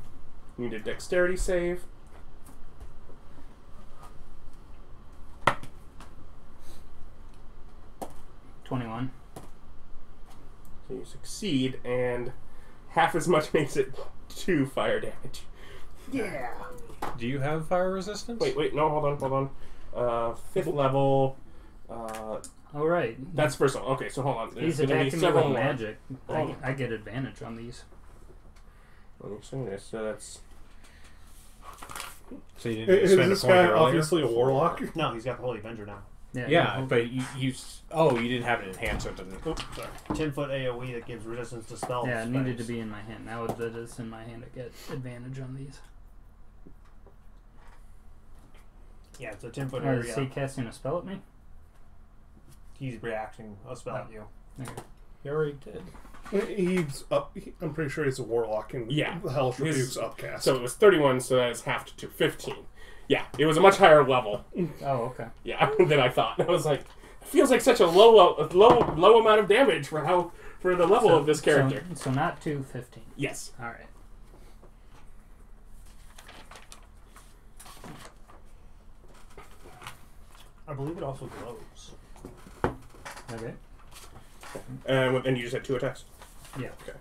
need a dexterity save. $21. So you succeed, and half as much makes it 2 fire damage. Yeah. Do you have fire resistance? Wait, no, hold on. 5th level. All right. That's first one. Okay, so hold on. There's He's gonna be attacking me several with more. magic. Oh. I get advantage on these. So that's So you didn't Is spend this a point guy earlier? obviously a warlock? No, he's got the Holy Avenger now. Yeah, no, but you didn't have it in hand, so it doesn't. Oops, sorry. 10-foot AoE that gives resistance to spells. yeah, it needed to be in my hand. Now that it's in my hand, I get advantage on these. Yeah, it's a 10-foot Is he area. casting a spell at me? He's reacting a spell at you. Okay. You already did. He's up. I'm pretty sure he's a warlock, and Yeah. the Hellish His- Rebuke's upcast. so it was 31, so that is half to 2, 15. Yeah, it was a much higher level. Oh, okay. Yeah, than I thought. I was like, it feels like such a low amount of damage for the level of this character. So not 215. Yes. All right. I believe it also glows. Okay. And you just had 2 attacks. Yeah. Okay.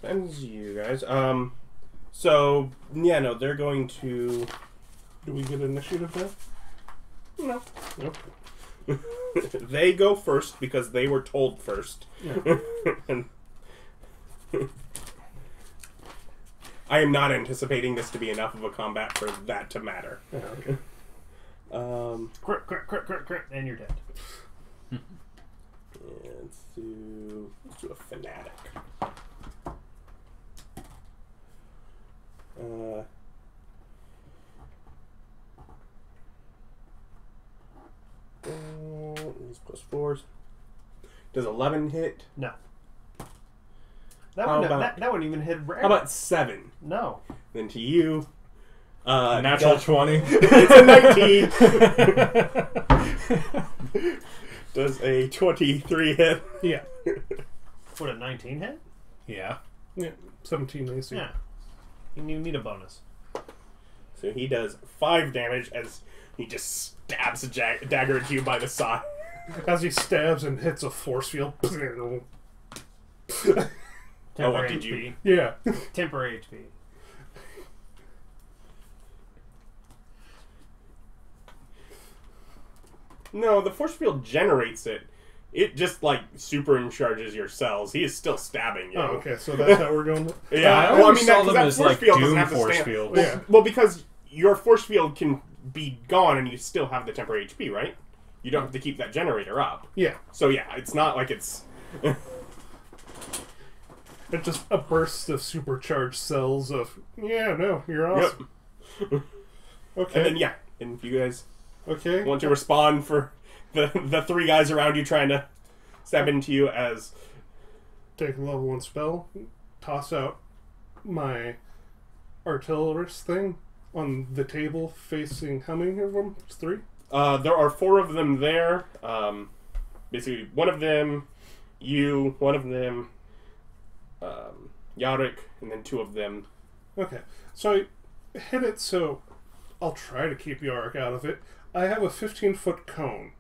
Sends you guys. So yeah, no, they're going to. Do we get initiative there? No. Nope. They go first because they were told first. Yeah. And I am not anticipating this to be enough of a combat for that to matter. Yeah, okay. Crit, and you're dead. And let's do a fanatic. These +4s. Does 11 hit? No. That How wouldn't, about- that wouldn't even hit rare. How about 7? No. Then to you. Natural 20. It's a 19. Does a 23 hit? Yeah. Would a 19 hit? Yeah. Yeah. 17 AC. Yeah. You need a bonus. So he does 5 damage as he just stabs a dagger at you by the side. As he stabs and hits a force field. Temporary what did HP. you- Yeah. Temporary HP. No, the force field generates it. it just like supercharges your cells. He is still stabbing you. Oh, okay, so that's how we're going. Yeah, I well, I always mean, saw that, them that as force like field doesn't Doom have to force stand. fields. Well, well, because your force field can be gone and you still have the temporary HP, right? You don't have to keep that generator up. Yeah, So yeah, it's not like it's. it's just a burst of supercharged cells of, yeah, no, you're awesome. Yep. Okay, And then yeah, and if you guys okay. want to respond for the three guys around you trying to stab into you as Take a level 1 spell, toss out my artillerist thing on the table facing, how many of them? It's 3? there are 4 of them there. Basically, one of them, you, one of them, Yarock, and then 2 of them. Okay, so I hit it, so I'll try to keep Yarock out of it. I have a 15-foot cone.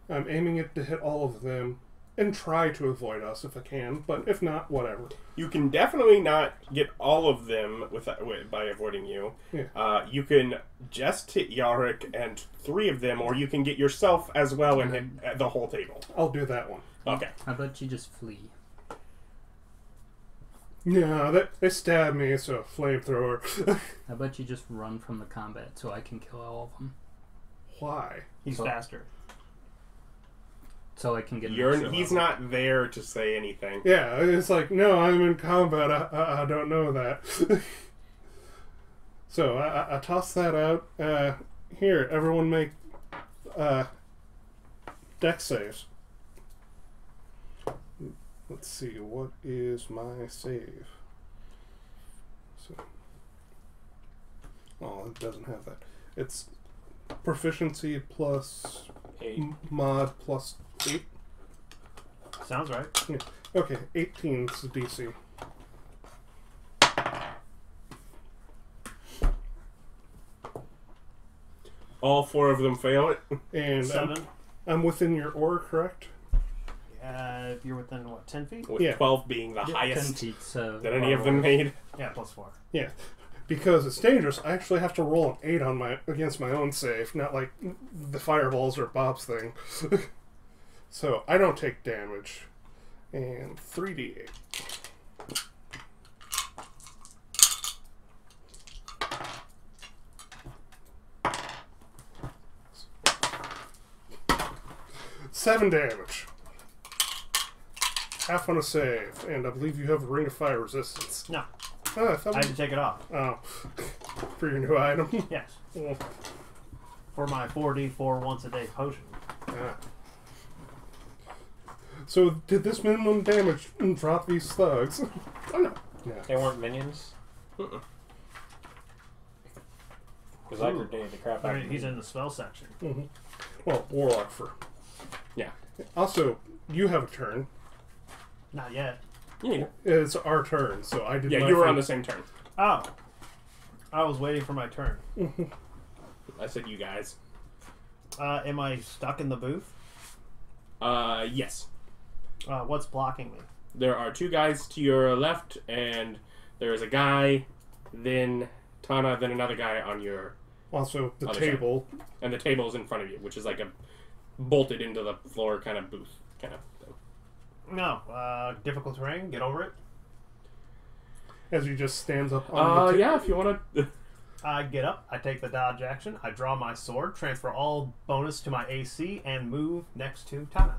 I'm aiming it to hit all of them and try to avoid us if I can, but if not, whatever. You can definitely not get all of them by avoiding you. Yeah. You can just hit Yarock and 3 of them, or you can get yourself as well and hit the whole table. I'll do that one. Okay. How about you just flee? No, they stabbed me, so flamethrower. How about you just run from the combat so I can kill all of them? Why? He's faster. So I can get an extra He's level. not there to say anything. Yeah, it's like, no, I'm in combat. I don't know that. So I toss that out. Here, everyone make dex saves. Let's see, what is my save? So, oh, it doesn't have that. It's proficiency plus 8. mod plus 8. Sounds right. Yeah. Okay, 18 is the DC. All 4 of them fail it. And 7. I'm within your aura, correct? If you're within, what, 10 feet? With Yeah. 12 being the 10 highest feet, so that any of them made. Yeah, plus 4. Yeah. Because it's dangerous, I actually have to roll an 8 on against my own save, not like the fireballs or Bob's thing. So I don't take damage. And 3d8. Seven damage. Half on a save, and I believe you have a ring of fire resistance. No, Oh, I thought I had to take it off. Oh, for your new item. Yes. Oh, For my 4d4 once a day potion. ah. So, did this minimum damage drop these thugs? Oh no. Yeah. They weren't minions? Uh-uh. Because I grenaded the crap out I of mean, he's them. in the spell section. Mm-hmm. Well, Warlock for. Yeah. Also, you have a turn. Not yet. Yeah. It's our turn, so I did. Yeah, my you were thing. on the same turn. Oh. I was waiting for my turn. I said you guys. Am I stuck in the booth? Yes. What's blocking me? There are 2 guys to your left, and there is a guy, then Tana, then another guy on your... Also, the Other table. And the table is in front of you, which is like a bolted into the floor kind of booth kind of thing. No. Difficult terrain. Get over it. As he just stands up on the table. Yeah, if you want to... I get up. I take the dodge action. I draw my sword, transfer all bonus to my AC, and move next to Tana.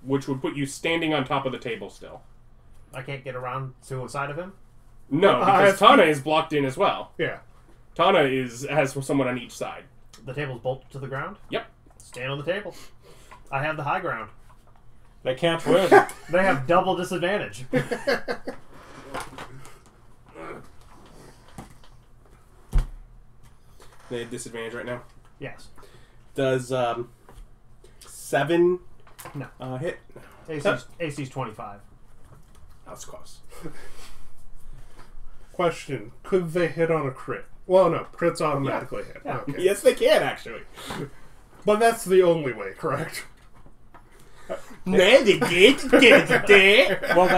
Which would put you standing on top of the table still. I can't get around to the side of him. No, because Tana is blocked in as well. Yeah. Tana has someone on each side. The table's bolted to the ground. Yep. Stand on the table. I have the high ground. They can't win. They have double disadvantage. They have disadvantage right now. Yes. Does 7 No. hit? AC's 25. That's close. Question: could they hit on a crit? Well, no, crits automatically hit. Yeah. Okay. Yes, they can actually. But that's the only way, correct? Well, they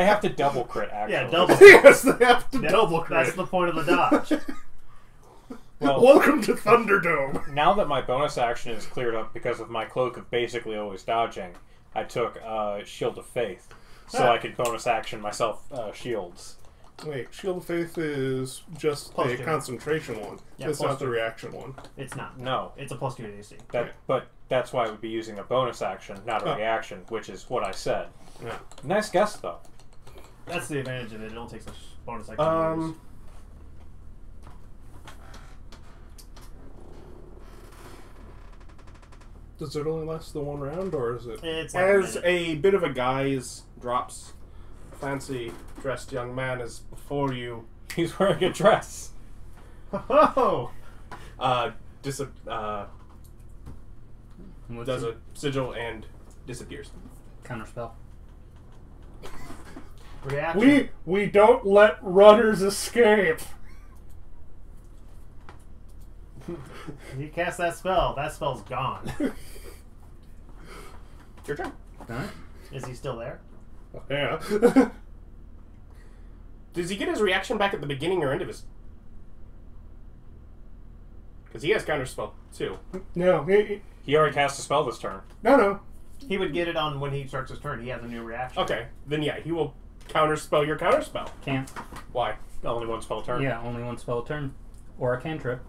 have to double crit, actually. Yeah, double. Yes, they have to double crit. That's the point of the dodge. Well, Welcome to Thunderdome. now that my bonus action is cleared up because of my cloak of basically always dodging, I took Shield of Faith, so I could bonus action myself shields. Wait, Shield of Faith is just Plus a 2. concentration one. Yeah, it's plus not the 2. reaction one. It's not. No. It's a plus 2 to AC. But that's why I would be using a bonus action, not a reaction, which is what I said. Yeah. Nice guess, though. That's the advantage of it. It don't take such bonus action to use. Does it only last the one round, or is it? It's like As a bit of a guise drops, a fancy dressed young man is before you. He's wearing a dress. Oh! Does What's a sigil and disappears. counterspell? Reaction. We don't let runners escape. He cast that spell. That spell's gone. Your turn. Alright. Is he still there? Yeah. Does he get his reaction back at the beginning or end of his? Because he has counterspell too. No, He already cast a spell this turn. no. He would get it on when he starts his turn. He has a new reaction. Okay, then yeah, he will counterspell your counterspell. Can't. Why? Only one spell a turn. Yeah, only one spell a turn. Or a cantrip.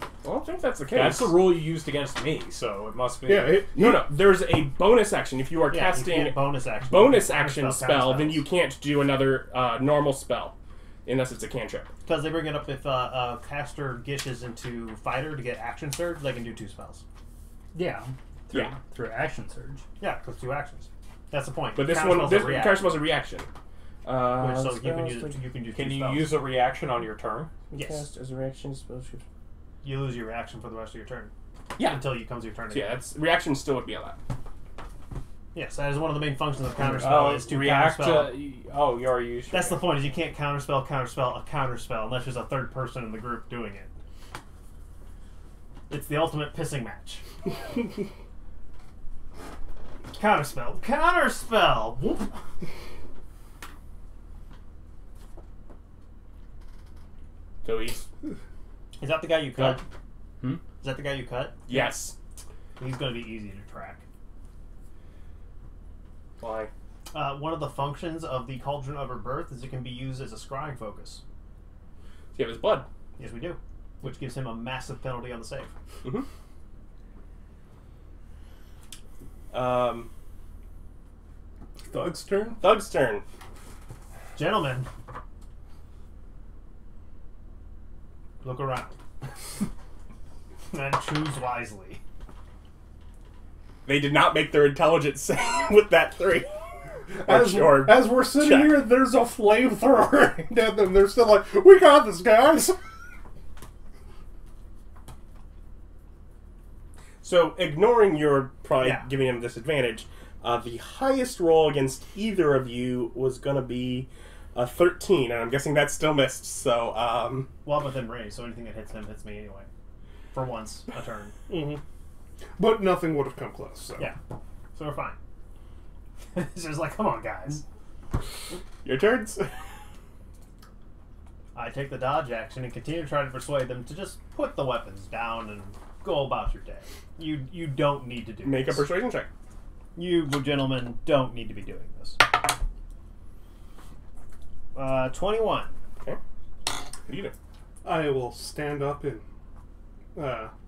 I don't think that's the case. That's the rule you used against me, so it must be. Yeah, No. There's a bonus action if you are Yeah, casting you can't bonus action. bonus You can't action counterspell spell. Then counterspells. you can't do another normal spell, unless it's a cantrip. Because they bring it up if a caster gishes into fighter to get action surge, they can do 2 spells. Yeah. Yeah. Through action surge. Yeah, because 2 actions. That's the point. But this Counterspell's one, a this reaction, counterspell's a reaction. which, so you can use it. You can do 2 Can you spells. use a reaction on your turn? Yes. Cast as a reaction spell. You lose your reaction for the rest of your turn. Yeah. Until it comes your turn So again. yeah, that's reaction still would be allowed. Yes, that is one of the main functions of counterspell is to react. counterspell. You already used. That's the point, is you can't counterspell a counterspell unless there's a third person in the group doing it. It's the ultimate pissing match. Counterspell. Counterspell! Whoop. So he's Is that the guy you cut? Hmm? Is that the guy you cut? yes. He's going to be easy to track. Why? One of the functions of the Cauldron of Rebirth is it can be used as a scrying focus. Do you have his blood? Yes, we do. Which gives him a massive penalty on the save. Mm-hmm. Thug's turn. Thug's turn. Gentlemen, look around. And choose wisely. They did not make their intelligence save with that 3. As we're sitting check. here, there's a flamethrower aimed at them. They're still like, "We got this, guys." So, ignoring your probably Yeah. giving him disadvantage, the highest roll against either of you was going to be a 13, and I'm guessing that still missed. So, Well, I'm within range, so anything that hits him hits me anyway. For once, a turn. Mm-hmm. But nothing would have come close. So. Yeah. So we're fine. It's just like, come on, guys. your turns. I take the dodge action and continue to try to persuade them to just put the weapons down and go about your day. You don't need to do Make a this. persuasion check. You gentlemen don't need to be doing this. 21. Okay. What do you do? I will stand up and,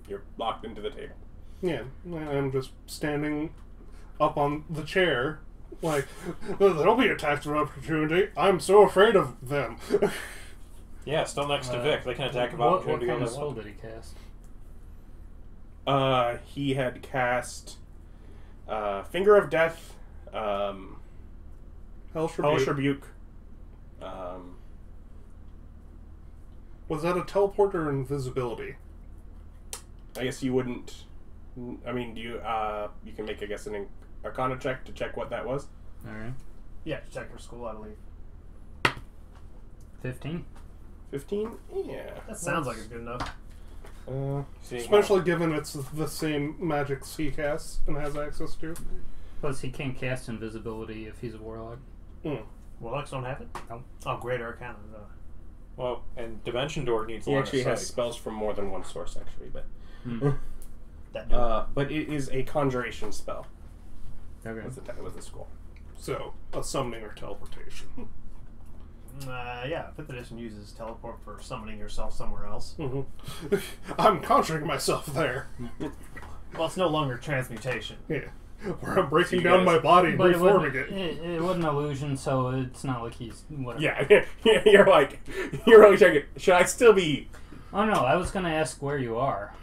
You're locked into the table. yeah, I'm just standing up on the chair, like, there'll be attacks of opportunity. I'm so afraid of them. Yeah, still next to Vic. They can attack him What opportunity kind all of they spell want. did he cast? He had cast Finger of Death, Hellish Hellish Rebuke. Rebuke. Was that a teleport or invisibility? I guess you wouldn't. I mean, do you? You can make, I guess, an Arcana check to check what that was. Alright. Yeah, check your school, I believe. 15. 15. Yeah. That sounds like it's good enough. See, Especially given it's the same magics he casts and has access to. Plus, he can't cast invisibility if he's a warlock. Mm. Warlocks don't have it? Nope. Oh, Great Arcana. Well, and Dimension Door needs He line actually of has sight. spells from more than one source, actually, but That do it. but it is a conjuration spell. Okay. With the school. So, a summoning or teleportation. Yeah, 5th edition uses teleport for summoning yourself somewhere else. Mm-hmm. I'm conjuring myself there. Well, it's no longer transmutation. Yeah. Where I'm breaking So you down guys- my body and But reforming it. it wasn't an illusion, so it's not like he's... Whatever. Yeah, you're really checking. Should I still be? Oh no, I was going to ask where you are.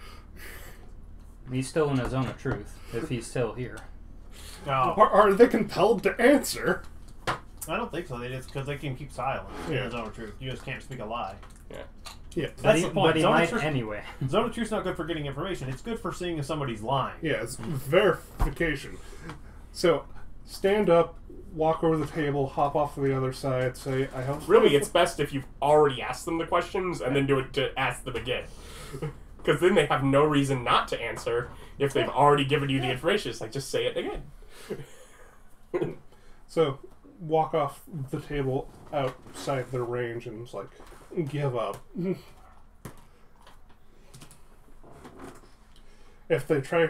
He's still in a zone of truth, if he's still here. No, Are they compelled to answer? I don't think so. They just because they can keep silent. Yeah. In Zone of Truth, you just can't speak a lie. Yeah. That's the point. But he Zone of might Truth- anyway. Zone of Truth's not good for getting information. It's good for seeing if somebody's lying. Yeah, it's verification. So, stand up, walk over the table, hop off to the other side, say, I hope... Really, it's best if you've already asked them the questions and then do it to ask them again. Because then they have no reason not to answer if they've already given you the information. It's like, just say it again. So, walk off the table outside their range and it's like, give up. If they try...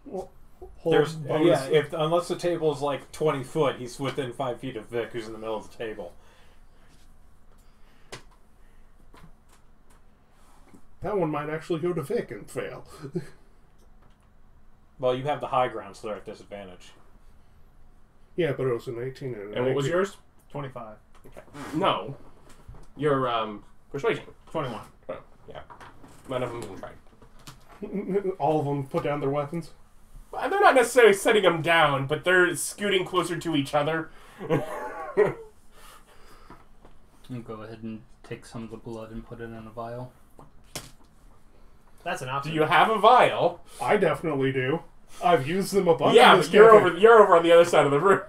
Well, hold There's bonus- unless the table is like 20 foot, he's within 5 feet of Vic, who's in the middle of the table. That one might actually go to Vic and fail. Well, you have the high ground, so they're at disadvantage. Yeah, but it was an 18 and an And what was 19. yours? 25. Okay. No. Your persuasion. 21. Oh, yeah. None of them even tried. All of them put down their weapons. Well, they're not necessarily setting them down, but they're scooting closer to each other. I'll go ahead and take some of the blood and put it in a vial. That's an option. Do you have a vial? I definitely do. I've used them a bunch. Yeah, in this but you're campaign. over on the other side of the room.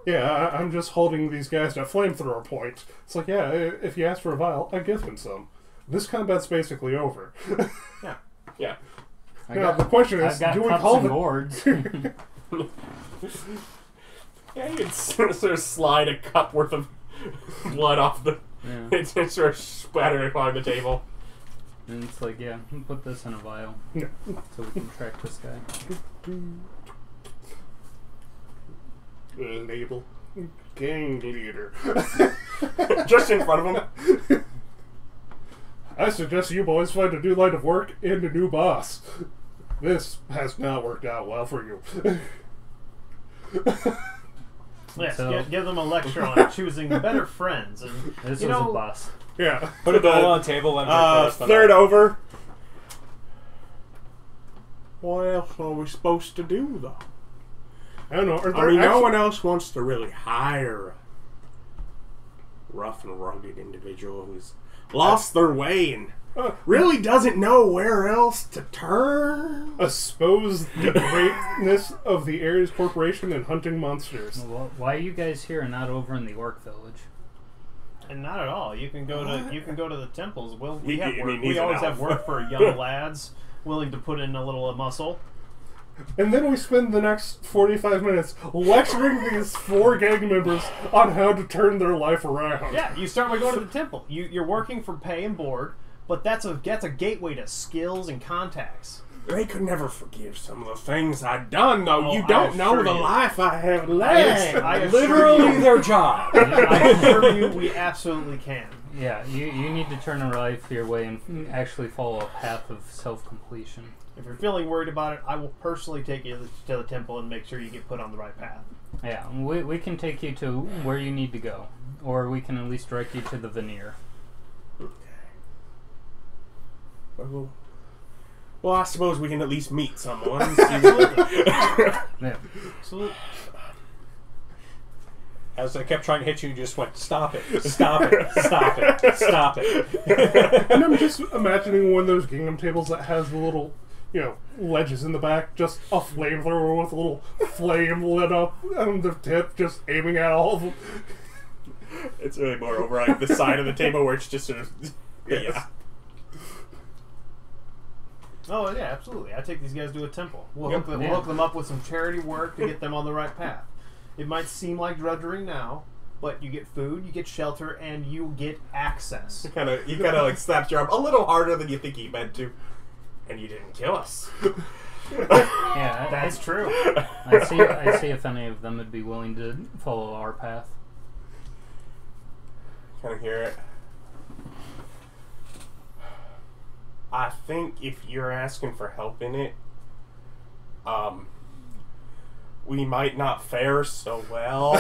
Yeah, I'm just holding these guys to flamethrower point. It's like, yeah, if you ask for a vial, I give them some. This combat's basically over. Yeah. Now, the question is, I've got do we cups call and the... gourds. Yeah, you can sort of slide a cup worth of blood off the... Yeah. It's just sort of splattering on the table. And it's like, yeah, put this in a vial Yeah. so we can track this guy. Label. Gang leader. Just in front of him. I suggest you boys find a new line of work and a new boss. This has not worked out well for you. Yes, So- give them a lecture on choosing better friends. And This You was know- a bus. Yeah. Put a bowl on the table, let him drink the rest of the Third night. over. What else are we supposed to do, though? I don't know. Are I there mean, no actually- one else wants to really hire a rough and rugged individual who's lost their way and really doesn't know where else to turn. I suppose the greatness of the Ares Corporation and hunting monsters. Well, why are you guys here and not over in the Orc Village? And not at all. You can go to the temples. Well, we He- have I work. mean, We he's an always have elf. work for young lads willing to put in a little muscle. And then we spend the next 45 minutes lecturing these 4 gang members on how to turn their life around. Yeah, you start by going to the temple. You're working for pay and board, but that's a gateway to skills and contacts. They could never forgive some of the things I've done, though. Oh, You I don't know assure the you. life I have led. I assure Literally you, their job. I assure you, we absolutely can. Yeah, you need to turn a life your way and actually follow a path of self-completion. If you're feeling worried about it, I will personally take you to the temple and make sure you get put on the right path. Yeah, we can take you to where you need to go. Or we can at least direct you to the veneer. Well, I suppose we can at least meet someone. Yeah. Absolutely. As I kept trying to hit you, you just went, stop it, stop it, stop it, stop it. And I'm just imagining one of those gingham tables that has the little, ledges in the back, just a flamethrower with a little flame lit up on the tip, just aiming at all of them. It's really more over on the side of the table where it's just sort of... Yes. Yeah. Oh, yeah, absolutely. I take these guys to a temple. We'll Yep. hook them up with some charity work to get them on the right path. It might seem like drudgery now, but you get food, you get shelter, and you get access. He kind of like slaps your arm a little harder than you think he meant to, and you didn't kill us. Yeah, That's true. I'd see if any of them would be willing to follow our path. Kind of hear it. I think if you're asking for help in it, we might not fare so well.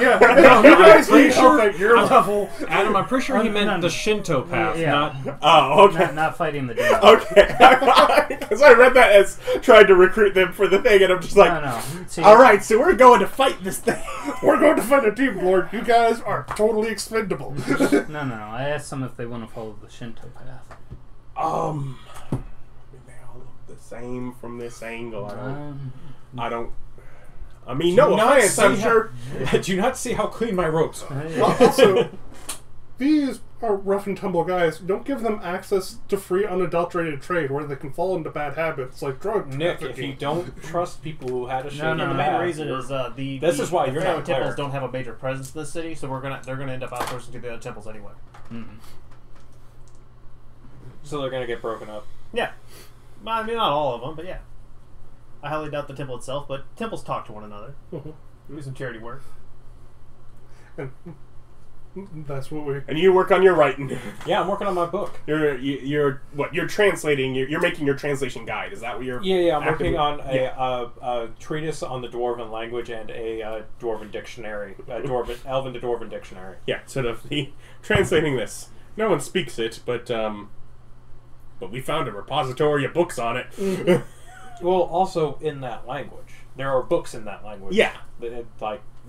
Yeah, no, you guys need help at your level. Adam, I'm pretty sure he meant the Shinto path, Yeah. not... Oh, okay. Not fighting the demon. Okay. Because I read that as trying to recruit them for the thing, and I'm just like, No. See, alright, so we're going to fight this thing. We're going to fight a demon lord. You guys are totally expendable. No. I asked them if they want to follow the Shinto path. They all look the same from this angle. I mean, no offense, I'm sure. Do you not see how clean my ropes are? Also, these are rough and tumble guys. Don't give them access to free, unadulterated trade where they can fall into bad habits like drug Nick, trafficking. if you don't trust people who had a shake in The the main back, reason is This is why you're not temples cleric. don't have a major presence in the city, so they're gonna end up outsourcing to the other temples anyway. Mm-hmm. so they're gonna get broken up. Yeah, I mean not all of them, but yeah. I highly doubt the temple itself, but temples talk to one another. Do some charity work. And that's what we... And you work on your writing. Yeah, I'm working on my book. You're translating. You're making your translation guide. Is that what you're? Yeah, I'm working actively- on a treatise on the Dwarven language and a Dwarven dictionary, Elven to Dwarven dictionary. Yeah, sort of translating this. No one speaks it, but we found a repository of books on it. Well, also in that language. There are books in that language. Yeah. That,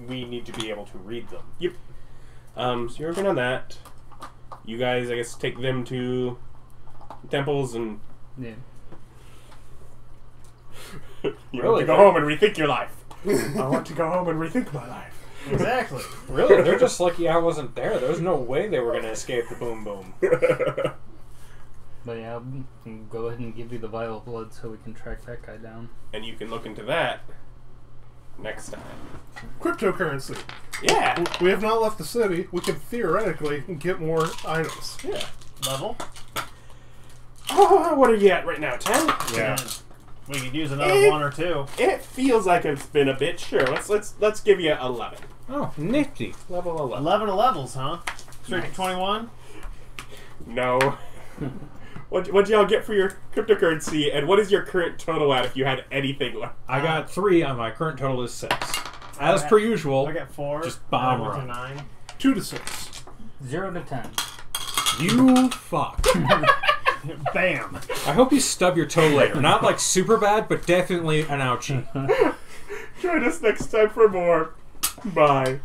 we need to be able to read them. Yep. So you're working on that. You guys, I guess, take them to temples and Yeah. you Really? want to go home and rethink your life. I want to go home and rethink my life. Exactly. Really? They're just lucky I wasn't there. There's no way they were going to escape the boom boom. But yeah, I'll go ahead and give you the vial of blood so we can track that guy down. And you can look into that next time. Cryptocurrency. Yeah. We have not left the city. We can theoretically get more items. Yeah. Level. Oh, what are you at right now? 10? Yeah. We could use another one or two. It feels like it's been a bit. Sure. Let's give you 11. Oh, nifty. Level 11. 11 levels, huh? Straight Nice. to 21. No. What'd y'all get for your cryptocurrency, and what is your current total at if you had anything left? I got 3, and my current total is 6. As per usual, I got 4. just bomb I went to run. 9. 2 to 6. 0 to 10. You fuck. Bam. I hope you stub your toe later. Not like super bad, but definitely an ouchie. Join us next time for more. Bye.